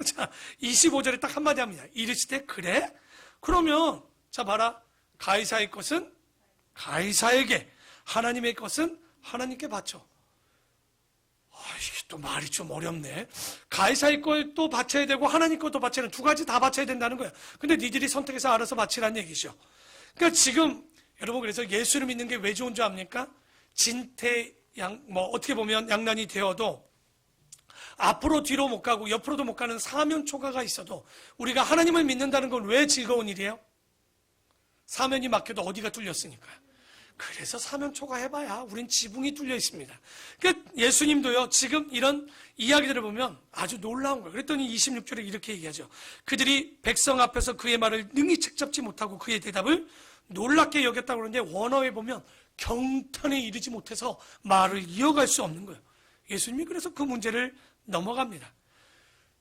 자, 25절에 딱 한마디 합니다. 이르시되 그래? 그러면 자 봐라. 가이사의 것은 가이사에게, 하나님의 것은 하나님께 바쳐. 이게 또 말이 좀 어렵네. 가이사의 걸 또 바쳐야 되고 하나님 것도 바쳐야 되는, 두 가지 다 바쳐야 된다는 거예요. 근데 니들이 선택해서 알아서 바치라는 얘기죠. 그러니까 지금 여러분, 그래서 예수를 믿는 게 왜 좋은 줄 압니까? 어떻게 보면 양난이 되어도 앞으로 뒤로 못 가고 옆으로도 못 가는 사면 초가가 있어도 우리가 하나님을 믿는다는 건 왜 즐거운 일이에요? 사면이 막혀도 어디가 뚫렸으니까요. 그래서 사면 초과해봐야 우린 지붕이 뚫려 있습니다. 그러니까 예수님도요, 지금 이런 이야기들을 보면 아주 놀라운 거예요. 그랬더니 26절에 이렇게 얘기하죠. 그들이 백성 앞에서 그의 말을 능히 책잡지 못하고 그의 대답을 놀랍게 여겼다고 그러는데, 원어에 보면 경탄에 이르지 못해서 말을 이어갈 수 없는 거예요. 예수님이 그래서 그 문제를 넘어갑니다.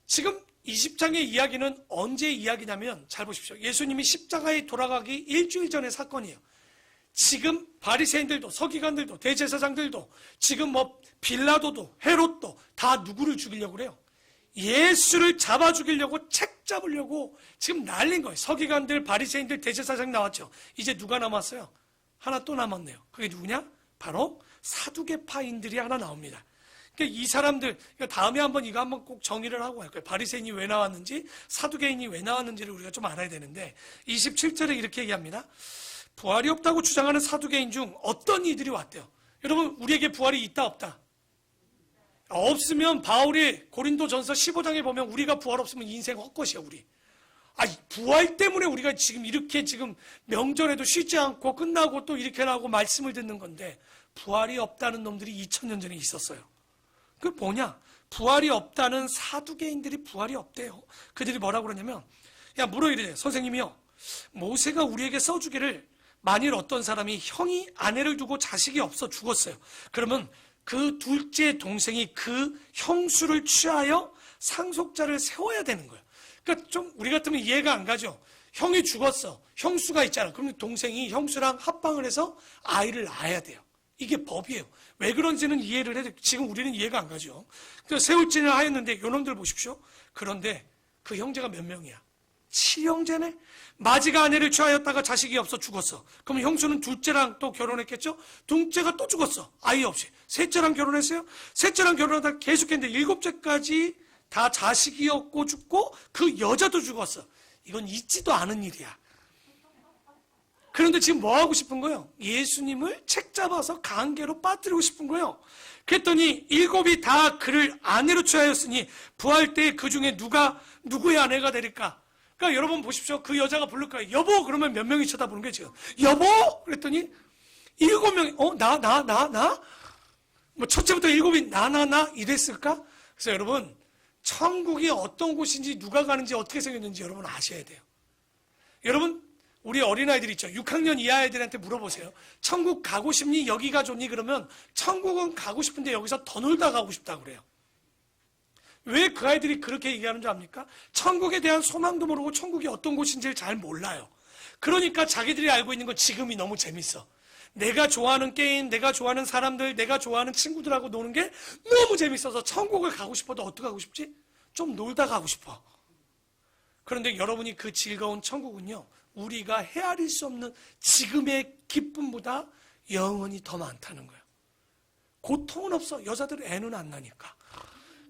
지금 20장의 이야기는 언제 이야기냐면, 잘 보십시오. 예수님이 십자가에 돌아가기 일주일 전의 사건이에요. 지금 바리새인들도 서기관들도 대제사장들도 지금 빌라도도 헤롯도 다 누구를 죽이려고 그래요? 예수를 잡아 죽이려고, 책 잡으려고 지금 난린 거예요. 서기관들, 바리새인들, 대제사장 나왔죠. 이제 누가 남았어요? 하나 또 남았네요. 그게 누구냐? 바로 사두개파인들이 하나 나옵니다. 그러니까 이 사람들, 다음에 이거 한번 꼭 정의를 하고 할 거예요. 바리새인이 왜 나왔는지, 사두개인이 왜 나왔는지를 우리가 좀 알아야 되는데, 27절에 이렇게 얘기합니다. 부활이 없다고 주장하는 사두개인 중 어떤 이들이 왔대요. 여러분, 우리에게 부활이 있다 없다? 없으면 바울이 고린도전서 15장에 보면 우리가 부활 없으면 인생 헛것이야, 우리. 부활 때문에 우리가 지금 이렇게 지금 명절에도 쉬지 않고 끝나고 또 이렇게 하고 말씀을 듣는 건데, 부활이 없다는 놈들이 2000년 전에 있었어요. 그 뭐냐? 부활이 없다는 사두개인들이 부활이 없대요. 그들이 뭐라고 그러냐면, 물어 이래요. 선생님이요, 모세가 우리에게 써주기를, 만일 어떤 사람이 형이 아내를 두고 자식이 없어 죽었어요. 그러면 그 둘째 동생이 그 형수를 취하여 상속자를 세워야 되는 거예요. 그러니까 좀 우리 같으면 이해가 안 가죠. 형이 죽었어. 형수가 있잖아. 그러면 동생이 형수랑 합방을 해서 아이를 낳아야 돼요. 이게 법이에요. 왜 그런지는 이해를 해도 지금 우리는 이해가 안 가죠. 그래서 세울지는 하였는데 요놈들 보십시오. 그런데 그 형제가 몇 명이야? 7형제네? 마지가 아내를 취하였다가 자식이 없어 죽었어. 그럼 형수는 둘째랑 또 결혼했겠죠? 둘째가 또 죽었어. 아이 없이. 셋째랑 결혼했어요? 셋째랑 결혼하다가 계속했는데 7째까지 다 자식이 없고 죽고 그 여자도 죽었어. 이건 있지도 않은 일이야. 그런데 지금 뭐 하고 싶은 거예요? 예수님을 책 잡아서 강계로 빠뜨리고 싶은 거예요. 그랬더니 7이 다 그를 아내로 취하였으니 부활 때 그 중에 누가 누구의 아내가 되릴까? 그러니까 여러분 보십시오. 그 여자가 부를 거예요. 여보! 그러면 몇 명이 쳐다보는 거예요, 지금. 여보! 그랬더니 7명이, 나? 첫째부터 7이 나? 이랬을까? 그래서 여러분, 천국이 어떤 곳인지 누가 가는지 어떻게 생겼는지 여러분 아셔야 돼요. 여러분, 우리 어린아이들 있죠. 6학년 이하 애들한테 물어보세요. 천국 가고 싶니? 여기가 좋니? 그러면 천국은 가고 싶은데 여기서 더 놀다 가고 싶다고 그래요. 왜 그 아이들이 그렇게 얘기하는 줄 압니까? 천국에 대한 소망도 모르고 천국이 어떤 곳인지를 잘 몰라요. 그러니까 자기들이 알고 있는 건 지금이 너무 재밌어. 내가 좋아하는 게임, 내가 좋아하는 사람들, 내가 좋아하는 친구들하고 노는 게 너무 재밌어서 천국을 가고 싶어도 어떻게 가고 싶지? 좀 놀다 가고 싶어. 그런데 여러분이 그 즐거운 천국은요, 우리가 헤아릴 수 없는 지금의 기쁨보다 영원히 더 많다는 거예요. 고통은 없어. 여자들은 애는 안 나니까.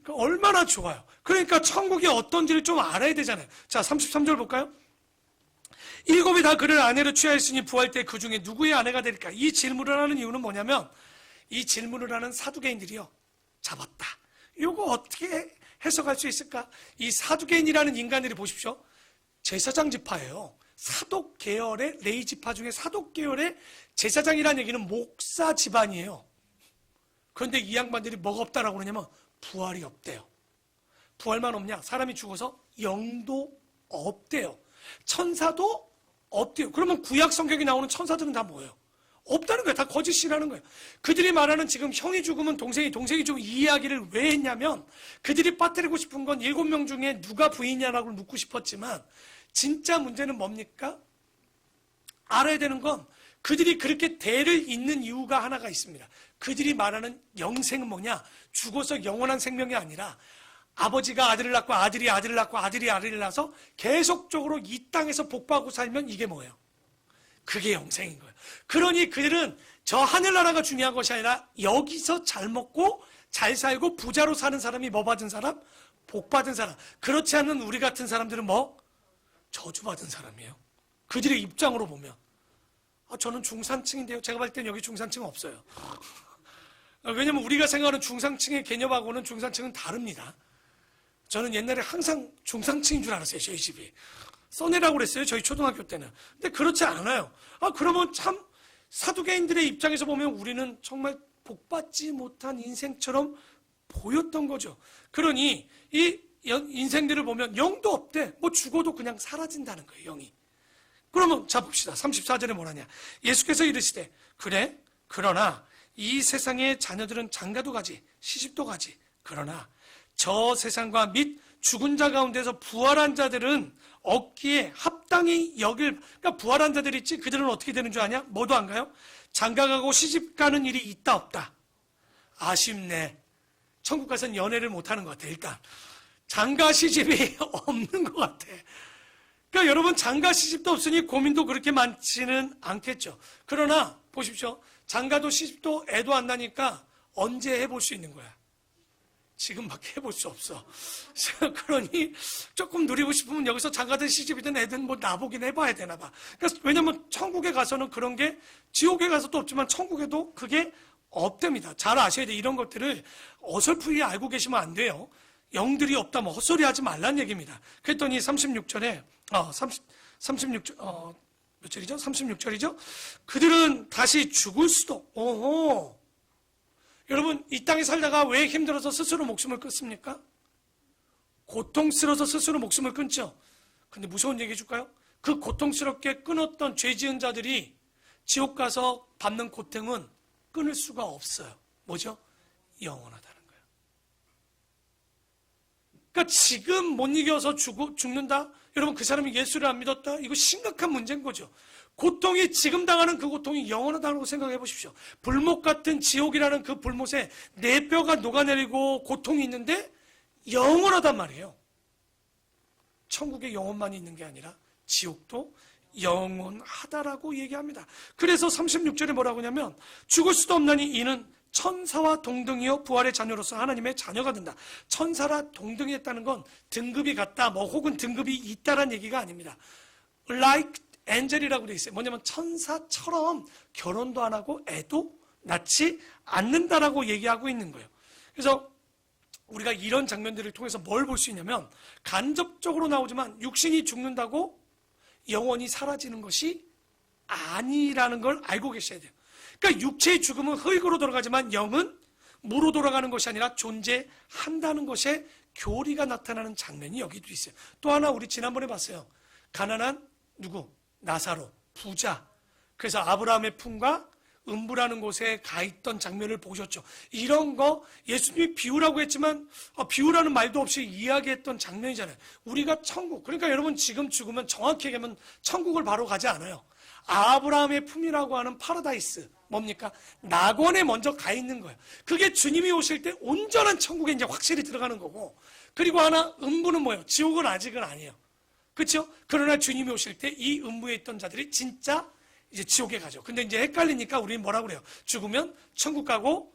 얼마나 좋아요. 그러니까 천국이 어떤지를 좀 알아야 되잖아요. 자, 33절 볼까요? 7이 다 그를 아내로 취하였으니 부활 때 그 중에 누구의 아내가 될까? 이 질문을 하는 이유는 뭐냐면, 이 질문을 하는 사두개인들이요, 잡았다. 이거 어떻게 해석할 수 있을까? 이 사두개인이라는 인간들이 보십시오. 제사장 지파예요. 사독 계열의 레위 지파 중에 사독 계열의 제사장이라는 얘기는 목사 집안이에요. 그런데 이 양반들이 뭐가 없다라고 그러냐면 부활이 없대요. 부활만 없냐? 사람이 죽어서 영도 없대요. 천사도 없대요. 그러면 구약 성경에 나오는 천사들은 다 뭐예요? 없다는 거예요. 다 거짓이라는 거예요. 그들이 말하는 지금 형이 죽으면 동생이 죽으면 이 이야기를 왜 했냐면 그들이 빠뜨리고 싶은 건 7명 중에 누가 부인이냐라고 묻고 싶었지만 진짜 문제는 뭡니까? 알아야 되는 건 그들이 그렇게 대를 잇는 이유가 하나가 있습니다. 그들이 말하는 영생은 뭐냐? 죽어서 영원한 생명이 아니라 아버지가 아들을 낳고 아들이 아들을 낳고 아들이 아들을 낳아서 계속적으로 이 땅에서 복받고 살면 이게 뭐예요? 그게 영생인 거예요. 그러니 그들은 저 하늘나라가 중요한 것이 아니라 여기서 잘 먹고 잘 살고 부자로 사는 사람이 뭐 받은 사람? 복 받은 사람. 그렇지 않은 우리 같은 사람들은 뭐? 저주받은 사람이에요. 그들의 입장으로 보면. 저는 중산층인데요. 제가 볼 땐 여기 중산층은 없어요. 왜냐면 우리가 생각하는 중산층의 개념하고는 중산층은 다릅니다. 저는 옛날에 항상 중산층인 줄 알았어요. 저희 집이. 써내라고 그랬어요. 저희 초등학교 때는. 근데 그렇지 않아요. 그러면 참 사두개인들의 입장에서 보면 우리는 정말 복받지 못한 인생처럼 보였던 거죠. 그러니 이 인생들을 보면 영도 없대. 뭐 죽어도 그냥 사라진다는 거예요. 영이. 그러면 자 봅시다. 34절에 뭐라냐. 예수께서 이르시되 그래 그러나 이 세상의 자녀들은 장가도 가지 시집도 가지. 그러나 저 세상과 및 죽은 자 가운데서 부활한 자들은 얻기에 합당히 여길, 그러니까 부활한 자들이 있지, 그들은 어떻게 되는 줄 아냐? 뭐도 안 가요? 장가가고 시집 가는 일이 있다 없다? 아쉽네. 천국 가서는 연애를 못하는 것 같아. 일단 장가 시집이 없는 것 같아. 그러니까 여러분 장가 시집도 없으니 고민도 그렇게 많지는 않겠죠. 그러나 보십시오. 장가도 시집도 애도 안 나니까 언제 해볼 수 있는 거야? 지금밖에 해볼 수 없어. 그러니 조금 누리고 싶으면 여기서 장가든 시집이든 애든 뭐 나보긴 해봐야 되나 봐. 그러니까 왜냐면 천국에 가서는 그런 게 지옥에 가서도 없지만 천국에도 그게 없답니다. 잘 아셔야 돼. 이런 것들을 어설프게 알고 계시면 안 돼요. 영들이 없다면 헛소리 하지 말란 얘기입니다. 그랬더니 36절에 36절 몇 절이죠? 36절이죠? 그들은 다시 죽을 수도. 오호. 여러분 이 땅에 살다가 왜 힘들어서 스스로 목숨을 끊습니까? 고통스러워서 스스로 목숨을 끊죠. 근데 무서운 얘기 해줄까요? 그 고통스럽게 끊었던 죄 지은 자들이 지옥 가서 받는 고통은 끊을 수가 없어요. 뭐죠? 영원하다는 거예요. 그러니까 지금 못 이겨서 죽는다? 여러분 그 사람이 예수를 안 믿었다? 이거 심각한 문제인 거죠. 고통이 지금 당하는 그 고통이 영원하다고 생각해 보십시오. 불못 같은 지옥이라는 그 불못에 내 뼈가 녹아내리고 고통이 있는데 영원하단 말이에요. 천국에 영원만이 있는 게 아니라 지옥도 영원하다라고 얘기합니다. 그래서 36절에 뭐라고 하냐면 죽을 수도 없나니 이는 천사와 동등이요 부활의 자녀로서 하나님의 자녀가 된다. 천사라 동등했다는 건 등급이 같다 뭐 혹은 등급이 있다란 얘기가 아닙니다. like 엔젤이라고 되어 있어요. 뭐냐면 천사처럼 결혼도 안 하고 애도 낳지 않는다라고 얘기하고 있는 거예요. 그래서 우리가 이런 장면들을 통해서 뭘 볼 수 있냐면 간접적으로 나오지만 육신이 죽는다고 영원히 사라지는 것이 아니라는 걸 알고 계셔야 돼요. 그러니까 육체의 죽음은 흙으로 돌아가지만 영은 무로 돌아가는 것이 아니라 존재한다는 것에 교리가 나타나는 장면이 여기도 있어요. 또 하나 우리 지난번에 봤어요. 가난한 누구? 나사로, 부자. 그래서 아브라함의 품과 음부라는 곳에 가 있던 장면을 보셨죠. 이런 거 예수님이 비유라고 했지만 비유라는 말도 없이 이야기했던 장면이잖아요. 우리가 천국, 그러니까 여러분 지금 죽으면 정확히 얘기하면 천국을 바로 가지 않아요. 아브라함의 품이라고 하는 파라다이스, 뭡니까? 낙원에 먼저 가 있는 거예요. 그게 주님이 오실 때 온전한 천국에 이제 확실히 들어가는 거고, 그리고 하나 음부는 뭐예요? 지옥은 아직은 아니에요. 그렇죠? 그러나 주님이 오실 때 이 음부에 있던 자들이 진짜 이제 지옥에 가죠. 근데 이제 헷갈리니까 우리는 뭐라고 그래요? 죽으면 천국 가고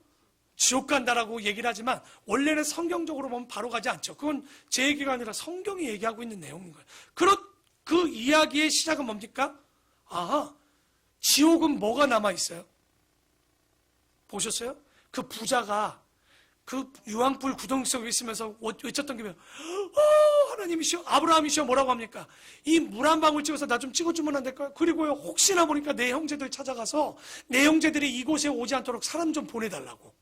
지옥 간다라고 얘기를 하지만 원래는 성경적으로 보면 바로 가지 않죠. 그건 제 얘기가 아니라 성경이 얘기하고 있는 내용인 거예요. 그 이야기의 시작은 뭡니까? 지옥은 뭐가 남아있어요? 보셨어요? 그 부자가 그 유황불 구덩이 속에 있으면서 외쳤던 게 하나님이시여, 아브라함이시여, 뭐라고 합니까? 이 물 한 방울 찍어서 나 좀 찍어주면 안 될까요? 그리고요, 혹시나 보니까 내 형제들 찾아가서 내 형제들이 이곳에 오지 않도록 사람 좀 보내달라고.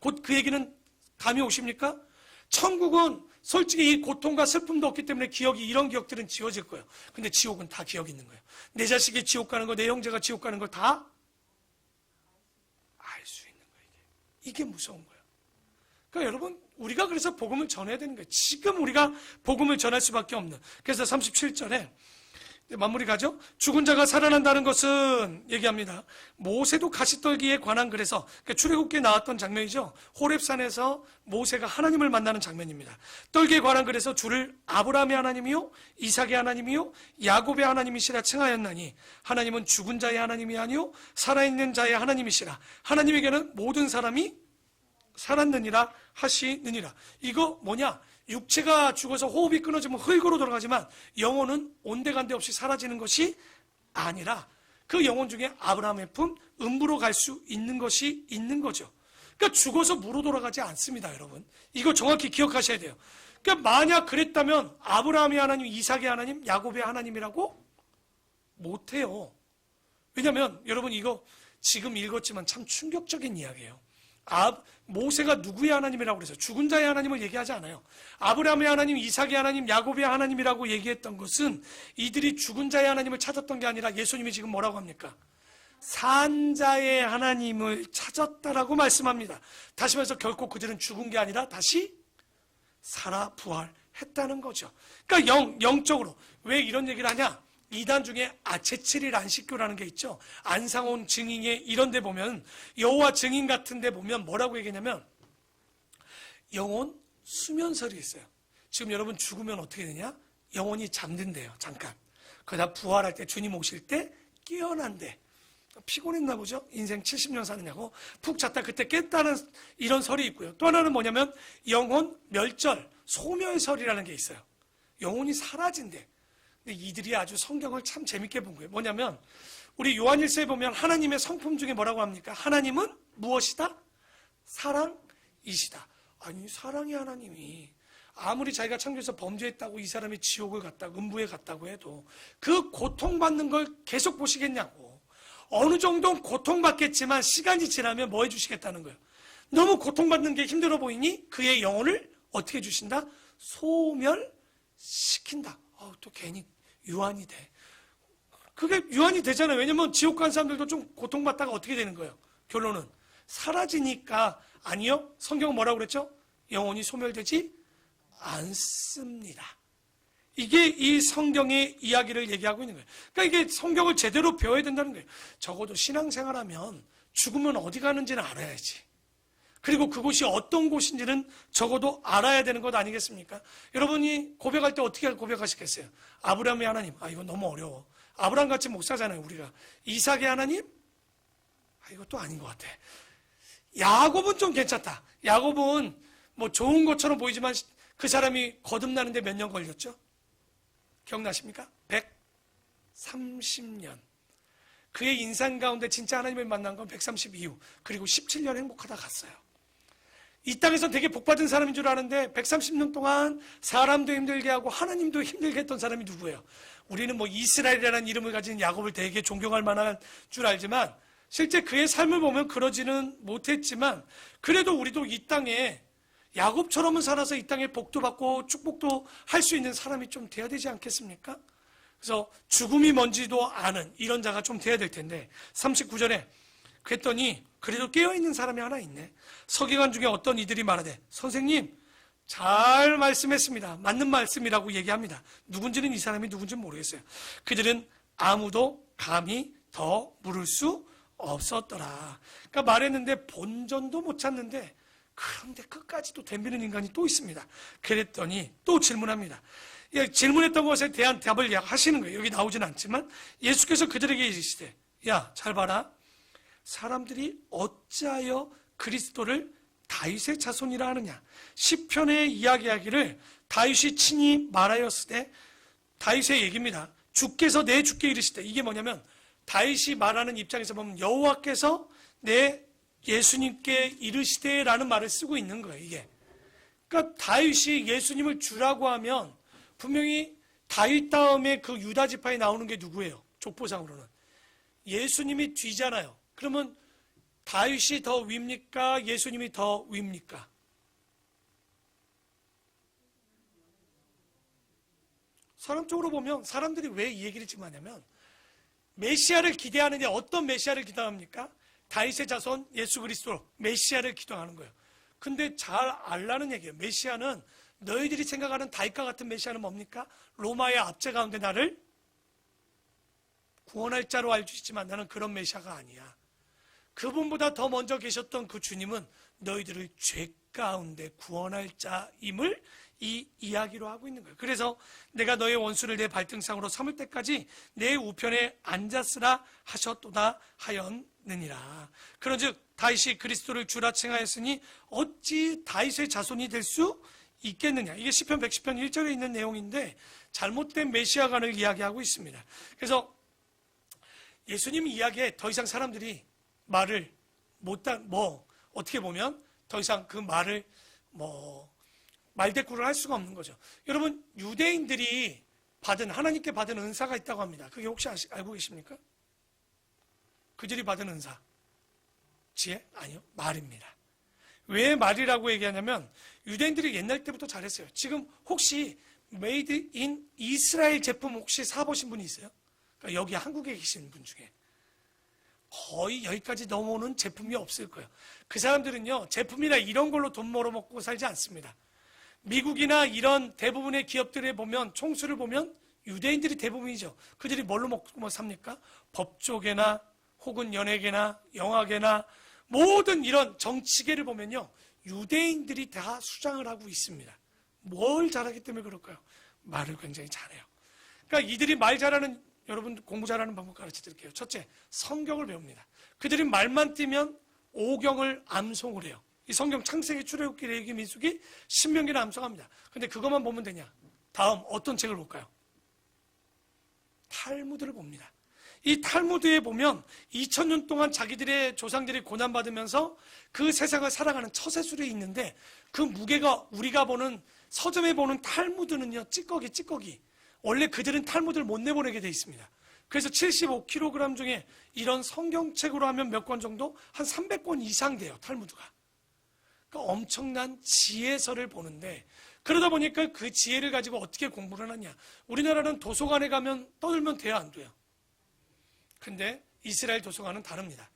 곧 그 얘기는 감이 오십니까? 천국은 솔직히 이 고통과 슬픔도 없기 때문에 기억이, 이런 기억들은 지워질 거예요. 근데 지옥은 다 기억이 있는 거예요. 내 자식이 지옥 가는 거, 내 형제가 지옥 가는 걸 다 알 수 있는 거예요. 이게 무서운 거예요. 그러니까 여러분, 우리가 그래서 복음을 전해야 되는 거예요. 지금 우리가 복음을 전할 수밖에 없는. 그래서 37절에 마무리 가죠. 죽은 자가 살아난다는 것은 얘기합니다. 모세도 가시떨기에 관한 글에서, 그러니까 출애굽기에 나왔던 장면이죠. 호렙산에서 모세가 하나님을 만나는 장면입니다. 떨기에 관한 글에서 주를 아브라함의 하나님이요 이삭의 하나님이요 야곱의 하나님이시라 칭하였나니 하나님은 죽은 자의 하나님이 아니요 살아있는 자의 하나님이시라. 하나님에게는 모든 사람이 살았느니라 하시느니라. 이거 뭐냐? 육체가 죽어서 호흡이 끊어지면 흙으로 돌아가지만 영혼은 온데간데 없이 사라지는 것이 아니라 그 영혼 중에 아브라함의 품 음부로 갈 수 있는 것이 있는 거죠. 그러니까 죽어서 무로 돌아가지 않습니다, 여러분. 이거 정확히 기억하셔야 돼요. 그러니까 만약 그랬다면 아브라함의 하나님, 이삭의 하나님, 야곱의 하나님이라고 못해요. 왜냐하면 여러분, 이거 지금 읽었지만 참 충격적인 이야기예요. 모세가 누구의 하나님이라고 그래서 죽은 자의 하나님을 얘기하지 않아요. 아브라함의 하나님, 이삭의 하나님, 야곱의 하나님이라고 얘기했던 것은 이들이 죽은 자의 하나님을 찾았던 게 아니라 예수님이 지금 뭐라고 합니까? 산 자의 하나님을 찾았다라고 말씀합니다. 다시 말해서 결코 그들은 죽은 게 아니라 다시 살아 부활했다는 거죠. 그러니까 영적으로 왜 이런 얘기를 하냐? 이단 중에 제칠일 안식교라는 게 있죠. 안상온 증인에 이런 데 보면, 여호와 증인 같은 데 보면 뭐라고 얘기하냐면 영혼 수면설이 있어요. 지금 여러분 죽으면 어떻게 되냐? 영혼이 잠든대요. 잠깐. 그러다 부활할 때, 주님 오실 때 깨어난대. 피곤했나 보죠? 인생 70년 사느냐고 푹 잤다 그때 깼다는 이런 설이 있고요. 또 하나는 뭐냐면 영혼 멸절, 소멸설이라는 게 있어요. 영혼이 사라진대. 근데 이들이 아주 성경을 참 재밌게 본 거예요. 뭐냐면 우리 요한일서에 보면 하나님의 성품 중에 뭐라고 합니까? 하나님은 무엇이다? 사랑이시다. 아니, 사랑의 하나님이 아무리 자기가 창조해서 범죄했다고 이 사람이 지옥을 갔다고 음부에 갔다고 해도 그 고통받는 걸 계속 보시겠냐고. 어느 정도는 고통받겠지만 시간이 지나면 뭐 해주시겠다는 거예요. 너무 고통받는 게 힘들어 보이니 그의 영혼을 어떻게 해주신다? 소멸시킨다. 또 괜히 유한이 돼. 그게 유한이 되잖아요. 왜냐면 지옥 간 사람들도 좀 고통받다가 어떻게 되는 거예요? 결론은 사라지니까. 아니요, 성경은 뭐라고 그랬죠? 영혼이 소멸되지 않습니다. 이게 이 성경의 이야기를 얘기하고 있는 거예요. 그러니까 이게 성경을 제대로 배워야 된다는 거예요. 적어도 신앙생활하면 죽으면 어디 가는지는 알아야지. 그리고 그곳이 어떤 곳인지는 적어도 알아야 되는 것 아니겠습니까? 여러분이 고백할 때 어떻게 고백하시겠어요? 아브라함의 하나님, 이건 너무 어려워. 아브라함 같이 못 사잖아요, 우리가. 이삭의 하나님? 이것도 아닌 것 같아. 야곱은 좀 괜찮다. 야곱은 뭐 좋은 것처럼 보이지만 그 사람이 거듭나는데 몇 년 걸렸죠? 기억나십니까? 130년. 그의 인생 가운데 진짜 하나님을 만난 건 132후. 그리고 17년 행복하다 갔어요. 이 땅에서 되게 복받은 사람인 줄 아는데 130년 동안 사람도 힘들게 하고 하나님도 힘들게 했던 사람이 누구예요? 우리는 뭐 이스라엘이라는 이름을 가진 야곱을 되게 존경할 만한 줄 알지만 실제 그의 삶을 보면 그러지는 못했지만 그래도 우리도 이 땅에 야곱처럼은 살아서 이 땅에 복도 받고 축복도 할 수 있는 사람이 좀 돼야 되지 않겠습니까? 그래서 죽음이 뭔지도 아는 이런 자가 좀 돼야 될 텐데 39절에 그랬더니 그래도 깨어있는 사람이 하나 있네. 서기관 중에 어떤 이들이 말하되 선생님 잘 말씀했습니다. 맞는 말씀이라고 얘기합니다. 누군지는 이 사람이 누군지는 모르겠어요. 그들은 아무도 감히 더 물을 수 없었더라. 그러니까 말했는데 본전도 못 찾는데 그런데 끝까지도 덤비는 인간이 또 있습니다. 그랬더니 또 질문합니다. 질문했던 것에 대한 답을 하시는 거예요. 여기 나오진 않지만 예수께서 그들에게 이르시되 야, 잘 봐라. 사람들이 어찌하여 그리스도를 다윗의 자손이라 하느냐. 시편의 이야기하기를 다윗이 친히 말하였으되 다윗의 얘기입니다. 주께서 내 주께 이르시되 이게 뭐냐면 다윗이 말하는 입장에서 보면 여호와께서 내 예수님께 이르시되라는 말을 쓰고 있는 거예요, 이게. 그러니까 다윗이 예수님을 주라고 하면 분명히 다윗 다음에 그 유다 지파에 나오는 게 누구예요? 족보상으로는. 예수님이 뒤잖아요. 그러면 다윗이 더 위입니까? 예수님이 더 위입니까? 사람적으로 보면 사람들이 왜 이 얘기를 지금 하냐면 메시아를 기대하는데 어떤 메시아를 기대합니까? 다윗의 자손 예수 그리스도 메시아를 기도하는 거예요. 근데 잘 알라는 얘기예요. 메시아는 너희들이 생각하는 다윗과 같은 메시아는 뭡니까? 로마의 압제 가운데 나를 구원할 자로 알고 있지만 나는 그런 메시아가 아니야. 그분보다 더 먼저 계셨던 그 주님은 너희들을 죄 가운데 구원할 자임을 이 이야기로 하고 있는 거예요. 그래서 내가 너의 원수를 내 발등상으로 삼을 때까지 내 우편에 앉았으라 하셨도다 하였느니라. 그런즉 다윗이 그리스도를 주라 칭하였으니 어찌 다윗의 자손이 될 수 있겠느냐. 이게 시편 110편 1절에 있는 내용인데 잘못된 메시아관을 이야기하고 있습니다. 그래서 예수님 이야기에 더 이상 사람들이 말을 어떻게 보면 더 이상 그 말을 말대꾸를 할 수가 없는 거죠. 여러분, 유대인들이 하나님께 받은 은사가 있다고 합니다. 그게 혹시 알고 계십니까? 그들이 받은 은사. 지혜? 아니요. 말입니다. 왜 말이라고 얘기하냐면 유대인들이 옛날 때부터 잘했어요. 지금 혹시 메이드 인 이스라엘 제품 혹시 사보신 분이 있어요? 그러니까 여기 한국에 계신 분 중에. 거의 여기까지 넘어오는 제품이 없을 거예요. 그 사람들은요, 제품이나 이런 걸로 돈 벌어먹고 살지 않습니다. 미국이나 이런 대부분의 기업들에 보면, 총수를 보면 유대인들이 대부분이죠. 그들이 뭘로 먹고 삽니까? 법조계나 혹은 연예계나 영화계나 모든 이런 정치계를 보면요, 유대인들이 다 수장을 하고 있습니다. 뭘 잘하기 때문에 그럴까요? 말을 굉장히 잘해요. 그러니까 이들이 말 잘하는, 여러분 공부 잘하는 방법 가르쳐 드릴게요. 첫째, 성경을 배웁니다. 그들이 말만 띄면 오경을 암송을 해요. 이 성경 창세기, 출애굽기, 레위기, 민수기, 신명기를 암송합니다. 근데 그것만 보면 되냐? 다음 어떤 책을 볼까요? 탈무드를 봅니다. 이 탈무드에 보면 2000년 동안 자기들의 조상들이 고난받으면서 그 세상을 살아가는 처세술이 있는데 그 무게가 우리가 보는 서점에 보는 탈무드는요, 찌꺼기. 원래 그들은 탈무드를 못 내보내게 돼 있습니다. 그래서 75kg 중에 이런 성경책으로 하면 몇 권 정도? 한 300권 이상 돼요, 탈무드가. 그러니까 엄청난 지혜서를 보는데 그러다 보니까 그 지혜를 가지고 어떻게 공부를 하느냐. 우리나라는 도서관에 가면 떠들면 돼요, 안 돼요? 근데 이스라엘 도서관은 다릅니다.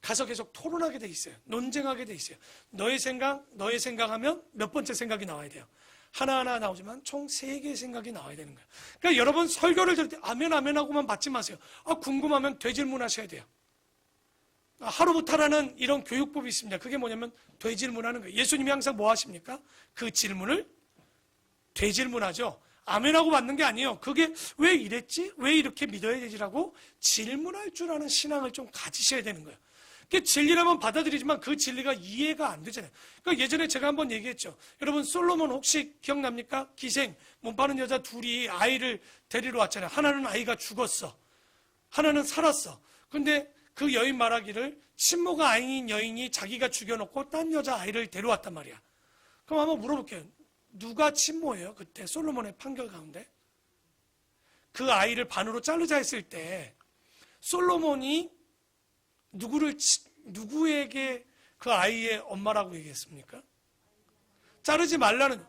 가서 계속 토론하게 돼 있어요. 논쟁하게 돼 있어요. 너의 생각하면 몇 번째 생각이 나와야 돼요. 하나하나 나오지만 총 3개의 생각이 나와야 되는 거예요. 그러니까 여러분 설교를 들을 때 아멘 하고만 받지 마세요. 궁금하면 되질문하셔야 돼요. 하루부터라는 이런 교육법이 있습니다. 그게 뭐냐면 되질문하는 거예요. 예수님이 항상 뭐 하십니까? 그 질문을 되질문하죠. 아멘하고 받는 게 아니에요. 그게 왜 이랬지? 왜 이렇게 믿어야 되지라고 질문할 줄 아는 신앙을 좀 가지셔야 되는 거예요. 진리라면 받아들이지만 그 진리가 이해가 안 되잖아요. 그러니까 예전에 제가 한번 얘기했죠. 여러분 솔로몬 혹시 기억납니까? 기생, 몸 파는 여자 둘이 아이를 데리러 왔잖아요. 하나는 아이가 죽었어. 하나는 살았어. 근데 그 여인 말하기를 친모가 아닌 여인이 자기가 죽여놓고 딴 여자 아이를 데려왔단 말이야. 그럼 한번 물어볼게요. 누가 친모예요? 그때 솔로몬의 판결 가운데. 그 아이를 반으로 자르자 했을 때 솔로몬이 누구에게 그 아이의 엄마라고 얘기했습니까? 자르지 말라는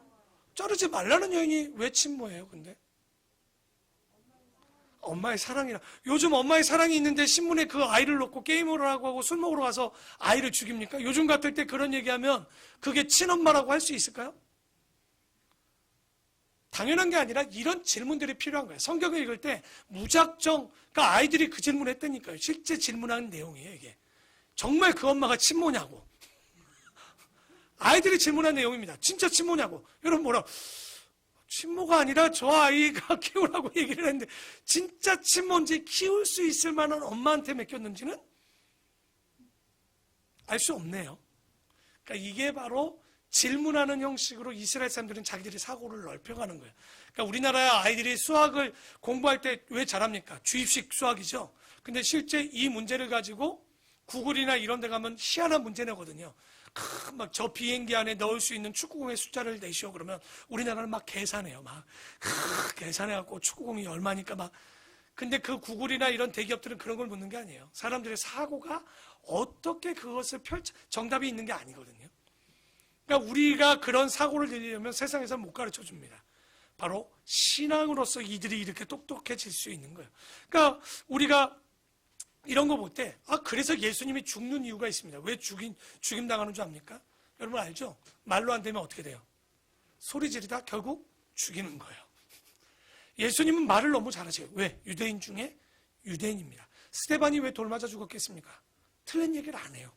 여인이 왜 친모예요, 근데? 엄마의 사랑이라. 요즘 엄마의 사랑이 있는데 신문에 그 아이를 놓고 게임을 하고 술 먹으러 가서 아이를 죽입니까? 요즘 같을 때 그런 얘기하면 그게 친엄마라고 할 수 있을까요? 당연한 게 아니라 이런 질문들이 필요한 거예요. 성경을 읽을 때 무작정, 그러니까 아이들이 그 질문을 했다니까요. 실제 질문하는 내용이에요, 이게. 정말 그 엄마가 친모냐고. 아이들이 질문한 내용입니다. 진짜 친모냐고. 여러분 뭐라? 친모가 아니라 저 아이가 키우라고 얘기를 했는데 진짜 친모인지 키울 수 있을 만한 엄마한테 맡겼는지는 알 수 없네요. 그러니까 이게 바로 질문하는 형식으로 이스라엘 사람들은 자기들의 사고를 넓혀가는 거예요. 그러니까 우리나라의 아이들이 수학을 공부할 때 왜 잘합니까? 주입식 수학이죠. 근데 실제 이 문제를 가지고 구글이나 이런 데 가면 희한한 문제 내거든요. 막 저 비행기 안에 넣을 수 있는 축구공의 숫자를 내시오 그러면 우리나라는 막 계산해요. 막 계산해갖고 축구공이 얼마니까 막. 근데 그 구글이나 이런 대기업들은 그런 걸 묻는 게 아니에요. 사람들의 사고가 어떻게 그것을 정답이 있는 게 아니거든요. 그러니까 우리가 그런 사고를 들리려면 세상에서 못 가르쳐 줍니다. 바로 신앙으로서 이들이 이렇게 똑똑해질 수 있는 거예요. 그러니까 우리가 이런 거 볼 때, 그래서 예수님이 죽는 이유가 있습니다. 왜 죽임 당하는 줄 압니까? 여러분 알죠? 말로 안 되면 어떻게 돼요? 소리 지르다 결국 죽이는 거예요. 예수님은 말을 너무 잘하세요. 왜? 유대인 중에 유대인입니다. 스데반이 왜 돌 맞아 죽었겠습니까? 틀린 얘기를 안 해요.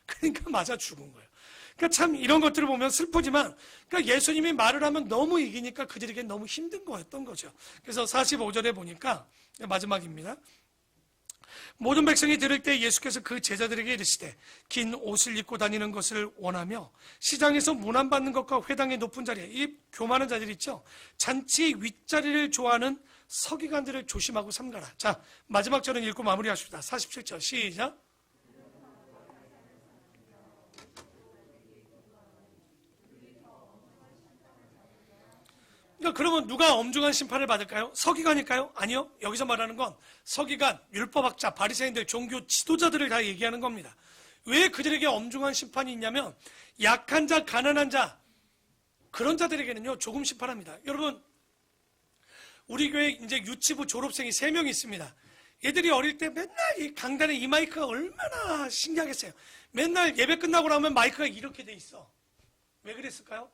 그러니까 맞아 죽은 거예요. 그러니까 참 이런 것들을 보면 슬프지만, 그러니까 예수님이 말을 하면 너무 이기니까 그들에게 너무 힘든 거였던 거죠. 그래서 45절에 보니까 마지막입니다. 모든 백성이 들을 때 예수께서 그 제자들에게 이르시되 긴 옷을 입고 다니는 것을 원하며 시장에서 문안받는 것과 회당의 높은 자리에, 이 교만한 자들 있죠, 잔치의 윗자리를 좋아하는 서기관들을 조심하고 삼가라. 자, 마지막 절은 읽고 마무리하십시다. 47절 시작. 그러니까 그러면 누가 엄중한 심판을 받을까요? 서기관일까요? 아니요. 여기서 말하는 건 서기관, 율법학자, 바리새인들, 종교 지도자들을 다 얘기하는 겁니다. 왜 그들에게 엄중한 심판이 있냐면 약한 자, 가난한 자, 그런 자들에게는요 조금 심판합니다. 여러분, 우리 교회 이제 유치부 졸업생이 3명 있습니다. 얘들이 어릴 때 맨날 이 강단에 이 마이크가 얼마나 신기하겠어요. 맨날 예배 끝나고 나면 마이크가 이렇게 돼 있어. 왜 그랬을까요?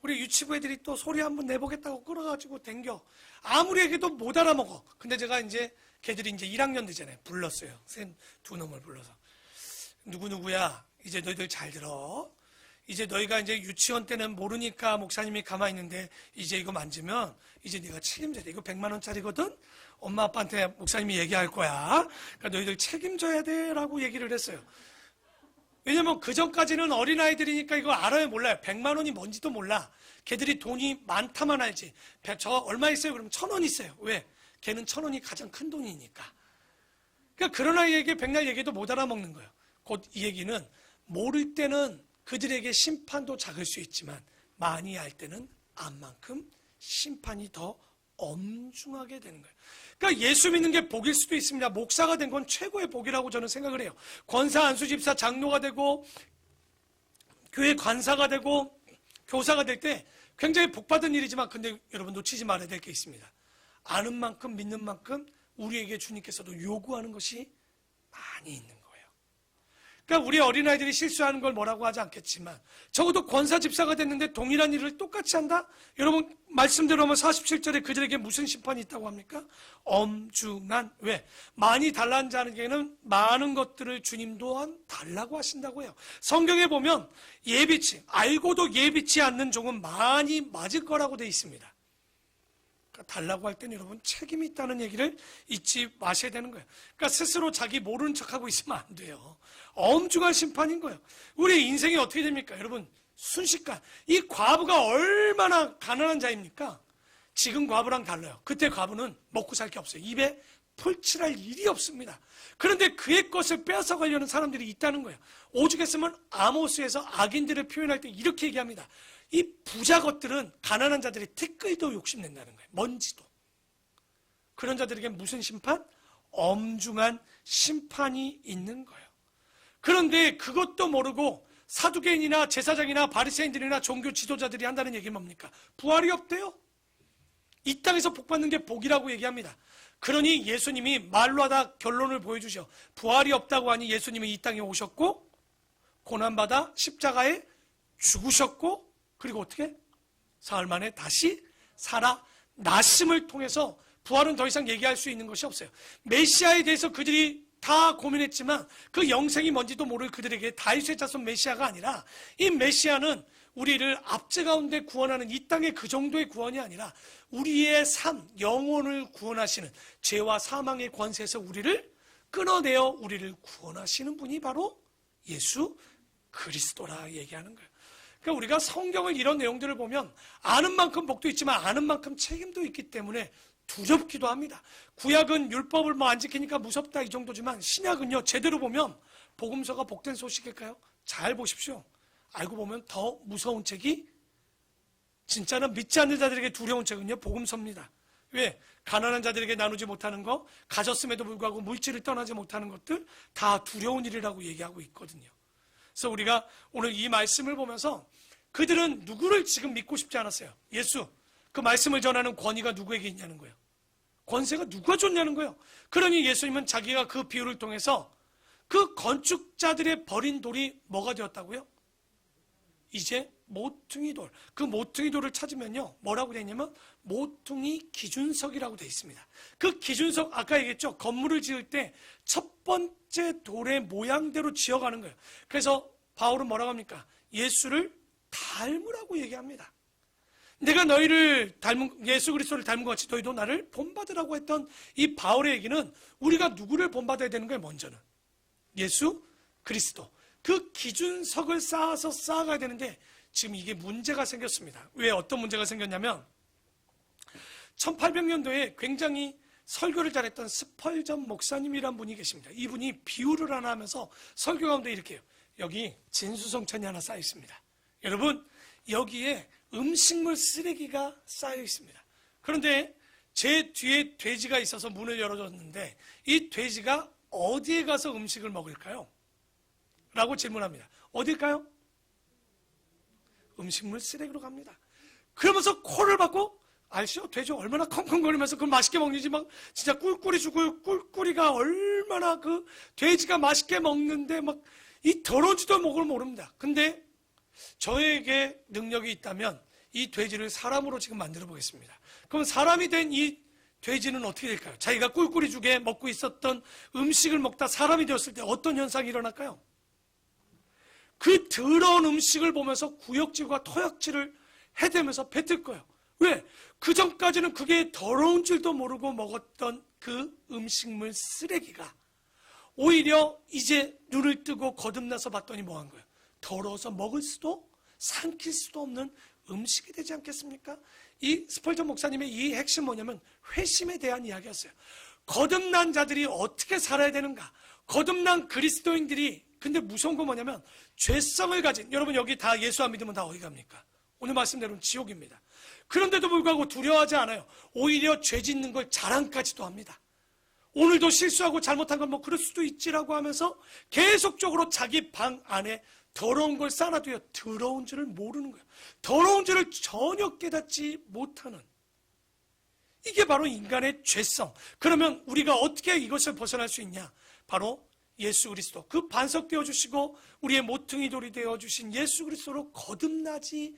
우리 유치부 애들이 또 소리 한번 내보겠다고 끌어가지고 댕겨. 아무리 얘기도 못 알아먹어. 근데 제가 이제 걔들이 이제 1학년 되잖아요. 불렀어요. 쌤 두 놈을 불러서. 누구누구야. 이제 너희들 잘 들어. 이제 너희가 이제 유치원 때는 모르니까 목사님이 가만히 있는데 이제 이거 만지면 이제 네가 책임져야 돼. 이거 100만 원짜리거든. 엄마 아빠한테 목사님이 얘기할 거야. 그러니까 너희들 책임져야 돼. 라고 얘기를 했어요. 왜냐면 그 전까지는 어린아이들이니까 이거 알아요 몰라요. 100만 원이 뭔지도 몰라. 걔들이 돈이 많다만 알지. 저 얼마 있어요? 그럼 1,000원 있어요. 왜? 걔는 1,000원이 가장 큰 돈이니까. 그러니까 그런 아이에게 백날 얘기도 못 알아먹는 거예요. 곧 이 얘기는 모를 때는 그들에게 심판도 작을 수 있지만 많이 알 때는 암만큼 심판이 더 엄중하게 되는 거예요. 그러니까 예수 믿는 게 복일 수도 있습니다. 목사가 된 건 최고의 복이라고 저는 생각을 해요. 권사, 안수집사, 장로가 되고 교회 관사가 되고 교사가 될 때 굉장히 복받은 일이지만, 근데 여러분 놓치지 말아야 될 게 있습니다. 아는 만큼 믿는 만큼 우리에게 주님께서도 요구하는 것이 많이 있는 거예요. 그러니까 우리 어린아이들이 실수하는 걸 뭐라고 하지 않겠지만 적어도 권사 집사가 됐는데 동일한 일을 똑같이 한다? 여러분 말씀대로 하면 47절에 그들에게 무슨 심판이 있다고 합니까? 엄중한. 왜? 많이 달라는 자에게는 많은 것들을 주님 또한 달라고 하신다고 해요. 성경에 보면 예비치, 알고도 예비치 않는 종은 많이 맞을 거라고 되어 있습니다. 그러니까 달라고 할 때는 여러분 책임이 있다는 얘기를 잊지 마셔야 되는 거예요. 그러니까 스스로 자기 모르는 척하고 있으면 안 돼요. 엄중한 심판인 거예요. 우리 인생이 어떻게 됩니까? 여러분 순식간. 이 과부가 얼마나 가난한 자입니까? 지금 과부랑 달라요. 그때 과부는 먹고 살 게 없어요. 입에 풀칠할 일이 없습니다. 그런데 그의 것을 빼앗아 가려는 사람들이 있다는 거예요. 오죽했으면 아모스에서 악인들을 표현할 때 이렇게 얘기합니다. 이 부자 것들은 가난한 자들이 티끌도 욕심낸다는 거예요. 먼지도. 그런 자들에게 무슨 심판? 엄중한 심판이 있는 거예요. 그런데 그것도 모르고 사두개인이나 제사장이나 바리새인들이나 종교 지도자들이 한다는 얘기는 뭡니까? 부활이 없대요. 이 땅에서 복받는 게 복이라고 얘기합니다. 그러니 예수님이 말로 하다 결론을 보여주셔. 부활이 없다고 하니 예수님이 이 땅에 오셨고 고난받아 십자가에 죽으셨고 그리고 어떻게? 사흘 만에 다시 살아나심을 통해서 부활은 더 이상 얘기할 수 있는 것이 없어요. 메시아에 대해서 그들이 다 고민했지만 그 영생이 뭔지도 모를 그들에게 다윗의 자손 메시아가 아니라 이 메시아는 우리를 압제 가운데 구원하는 이 땅의 그 정도의 구원이 아니라 우리의 삶, 영혼을 구원하시는 죄와 사망의 권세에서 우리를 끊어내어 우리를 구원하시는 분이 바로 예수 그리스도라 얘기하는 거예요. 그러니까 우리가 성경을 이런 내용들을 보면 아는 만큼 복도 있지만 아는 만큼 책임도 있기 때문에 두렵기도 합니다. 구약은 율법을 안 지키니까 무섭다 이 정도지만 신약은요, 제대로 보면 복음서가 복된 소식일까요? 잘 보십시오. 알고 보면 더 무서운 책이, 진짜는 믿지 않는 자들에게 두려운 책은요, 복음서입니다. 왜? 가난한 자들에게 나누지 못하는 거, 가졌음에도 불구하고 물질을 떠나지 못하는 것들 다 두려운 일이라고 얘기하고 있거든요. 그래서 우리가 오늘 이 말씀을 보면서 그들은 누구를 지금 믿고 싶지 않았어요? 예수. 그 말씀을 전하는 권위가 누구에게 있냐는 거예요. 권세가 누가 줬냐는 거예요. 그러니 예수님은 자기가 그 비유를 통해서 그 건축자들의 버린 돌이 뭐가 되었다고요? 이제 모퉁이 돌. 그 모퉁이 돌을 찾으면요, 뭐라고 되어 있냐면 모퉁이 기준석이라고 되어 있습니다. 그 기준석, 아까 얘기했죠, 건물을 지을 때 첫 번째 돌의 모양대로 지어가는 거예요. 그래서 바울은 뭐라고 합니까? 예수를 닮으라고 얘기합니다. 내가 너희를 닮은, 예수 그리스도를 닮은 것 같이 너희도 나를 본받으라고 했던 이 바울의 얘기는 우리가 누구를 본받아야 되는 거예요? 먼저는 예수 그리스도. 그 기준석을 쌓아서 쌓아가야 되는데 지금 이게 문제가 생겼습니다. 왜? 어떤 문제가 생겼냐면 1800년도에 굉장히 설교를 잘했던 스펄전 목사님이란 분이 계십니다. 이분이 비유를 하나 하면서 설교 가운데 이렇게 해요. 여기 진수성찬이 하나 쌓여 있습니다. 여러분, 여기에 음식물 쓰레기가 쌓여 있습니다. 그런데 제 뒤에 돼지가 있어서 문을 열어줬는데 이 돼지가 어디에 가서 음식을 먹을까요? 라고 질문합니다. 어딜까요? 음식물 쓰레기로 갑니다. 그러면서 코를 박고, 알죠? 돼지 얼마나 컹컹거리면서 그걸 맛있게 먹는지 막 진짜 꿀꿀이 주고, 꿀꿀이가 얼마나 그 돼지가 맛있게 먹는데 막 이 더러운지도 목을 모릅니다. 근데 저에게 능력이 있다면 이 돼지를 사람으로 지금 만들어 보겠습니다. 그럼 사람이 된 이 돼지는 어떻게 될까요? 자기가 꿀꿀이 주게 먹고 있었던 음식을 먹다 사람이 되었을 때 어떤 현상이 일어날까요? 그 더러운 음식을 보면서 구역질과 토역질을 해대면서 뱉을 거예요. 왜? 그 전까지는 그게 더러운 줄도 모르고 먹었던 그 음식물 쓰레기가 오히려 이제 눈을 뜨고 거듭나서 봤더니 뭐 한 거예요? 더러워서 먹을 수도 삼킬 수도 없는 음식이 되지 않겠습니까? 이 스펄전 목사님의 이 핵심 뭐냐면 회심에 대한 이야기였어요. 거듭난 자들이 어떻게 살아야 되는가? 거듭난 그리스도인들이, 근데 무서운 건 뭐냐면 죄성을 가진, 여러분 여기 다 예수 안 믿으면 다 어디 갑니까? 오늘 말씀대로는 지옥입니다. 그런데도 불구하고 두려워하지 않아요. 오히려 죄 짓는 걸 자랑까지도 합니다. 오늘도 실수하고 잘못한 건 뭐 그럴 수도 있지라고 하면서 계속적으로 자기 방 안에 더러운 걸 쌓아놔도요, 더러운 줄을 모르는 거예요. 더러운 줄을 전혀 깨닫지 못하는, 이게 바로 인간의 죄성. 그러면 우리가 어떻게 이것을 벗어날 수 있냐? 바로 예수 그리스도, 그 반석 되어주시고 우리의 모퉁이 돌이 되어주신 예수 그리스도로 거듭나지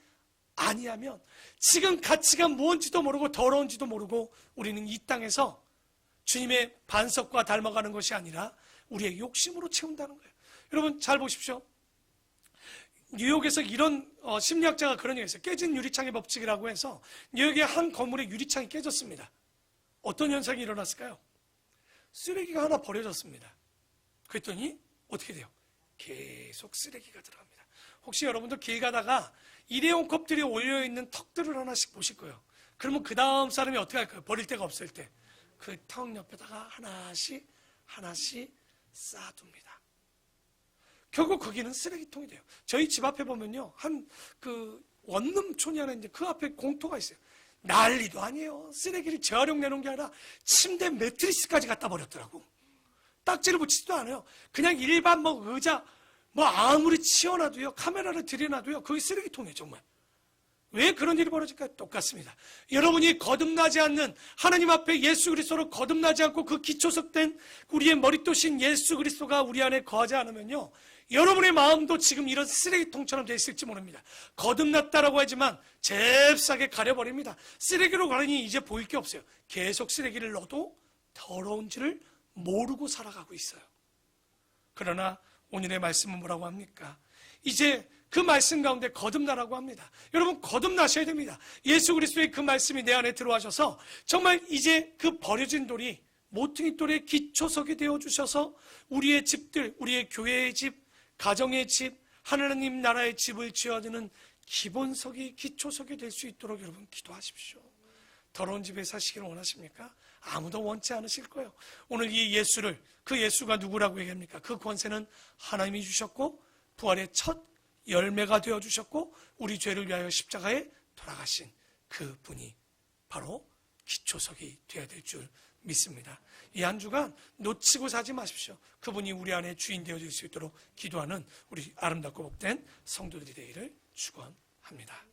아니하면 지금 가치가 무언지도 모르고 더러운지도 모르고 우리는 이 땅에서 주님의 반석과 닮아가는 것이 아니라 우리의 욕심으로 채운다는 거예요. 여러분 잘 보십시오. 뉴욕에서 이런 심리학자가 그런 얘기를 했어요. 깨진 유리창의 법칙이라고 해서 뉴욕의 한 건물의 유리창이 깨졌습니다. 어떤 현상이 일어났을까요? 쓰레기가 하나 버려졌습니다. 그랬더니 어떻게 돼요? 계속 쓰레기가 들어갑니다. 혹시 여러분도 길 가다가 일회용 컵들이 올려있는 턱들을 하나씩 보실 거예요. 그러면 그 다음 사람이 어떻게 할까요? 버릴 데가 없을 때 그 턱 옆에다가 하나씩 쌓아둡니다. 결국 거기는 쓰레기통이 돼요. 저희 집 앞에 보면요, 한 그 원룸촌이 하나 있는데 그 앞에 공터가 있어요. 난리도 아니에요. 쓰레기를 재활용 내놓은 게 아니라 침대 매트리스까지 갖다 버렸더라고. 딱지를 붙이지도 않아요. 그냥 일반 뭐 의자 뭐 아무리 치워놔도요, 카메라를 들여놔도요, 거기 쓰레기통이에요. 정말. 왜 그런 일이 벌어질까요? 똑같습니다. 여러분이 거듭나지 않는, 하나님 앞에 예수 그리스도로 거듭나지 않고 그 기초석된 우리의 머릿도신 예수 그리스도가 우리 안에 거하지 않으면요, 여러분의 마음도 지금 이런 쓰레기통처럼 되어 있을지 모릅니다. 거듭났다라고 하지만 잽싸게 가려버립니다. 쓰레기로 가려니 이제 보일 게 없어요. 계속 쓰레기를 넣어도 더러운지를 모르고 살아가고 있어요. 그러나 오늘의 말씀은 뭐라고 합니까? 이제 그 말씀 가운데 거듭나라고 합니다. 여러분 거듭나셔야 됩니다. 예수 그리스도의 그 말씀이 내 안에 들어와셔서 정말 이제 그 버려진 돌이 모퉁이 돌의 기초석이 되어주셔서 우리의 집들, 우리의 교회의 집, 가정의 집, 하나님 나라의 집을 지어주는 기본석이, 기초석이 될 수 있도록 여러분 기도하십시오. 더러운 집에 사시기를 원하십니까? 아무도 원치 않으실 거예요. 오늘 이 예수를, 그 예수가 누구라고 얘기합니까? 그 권세는 하나님이 주셨고 부활의 첫 열매가 되어주셨고 우리 죄를 위하여 십자가에 돌아가신 그 분이 바로 기초석이 되어야 될 줄 믿습니다. 이 한 주간 놓치고 사지 마십시오. 그분이 우리 안에 주인 되어줄 수 있도록 기도하는 우리 아름답고 복된 성도들이 되기를 축원합니다.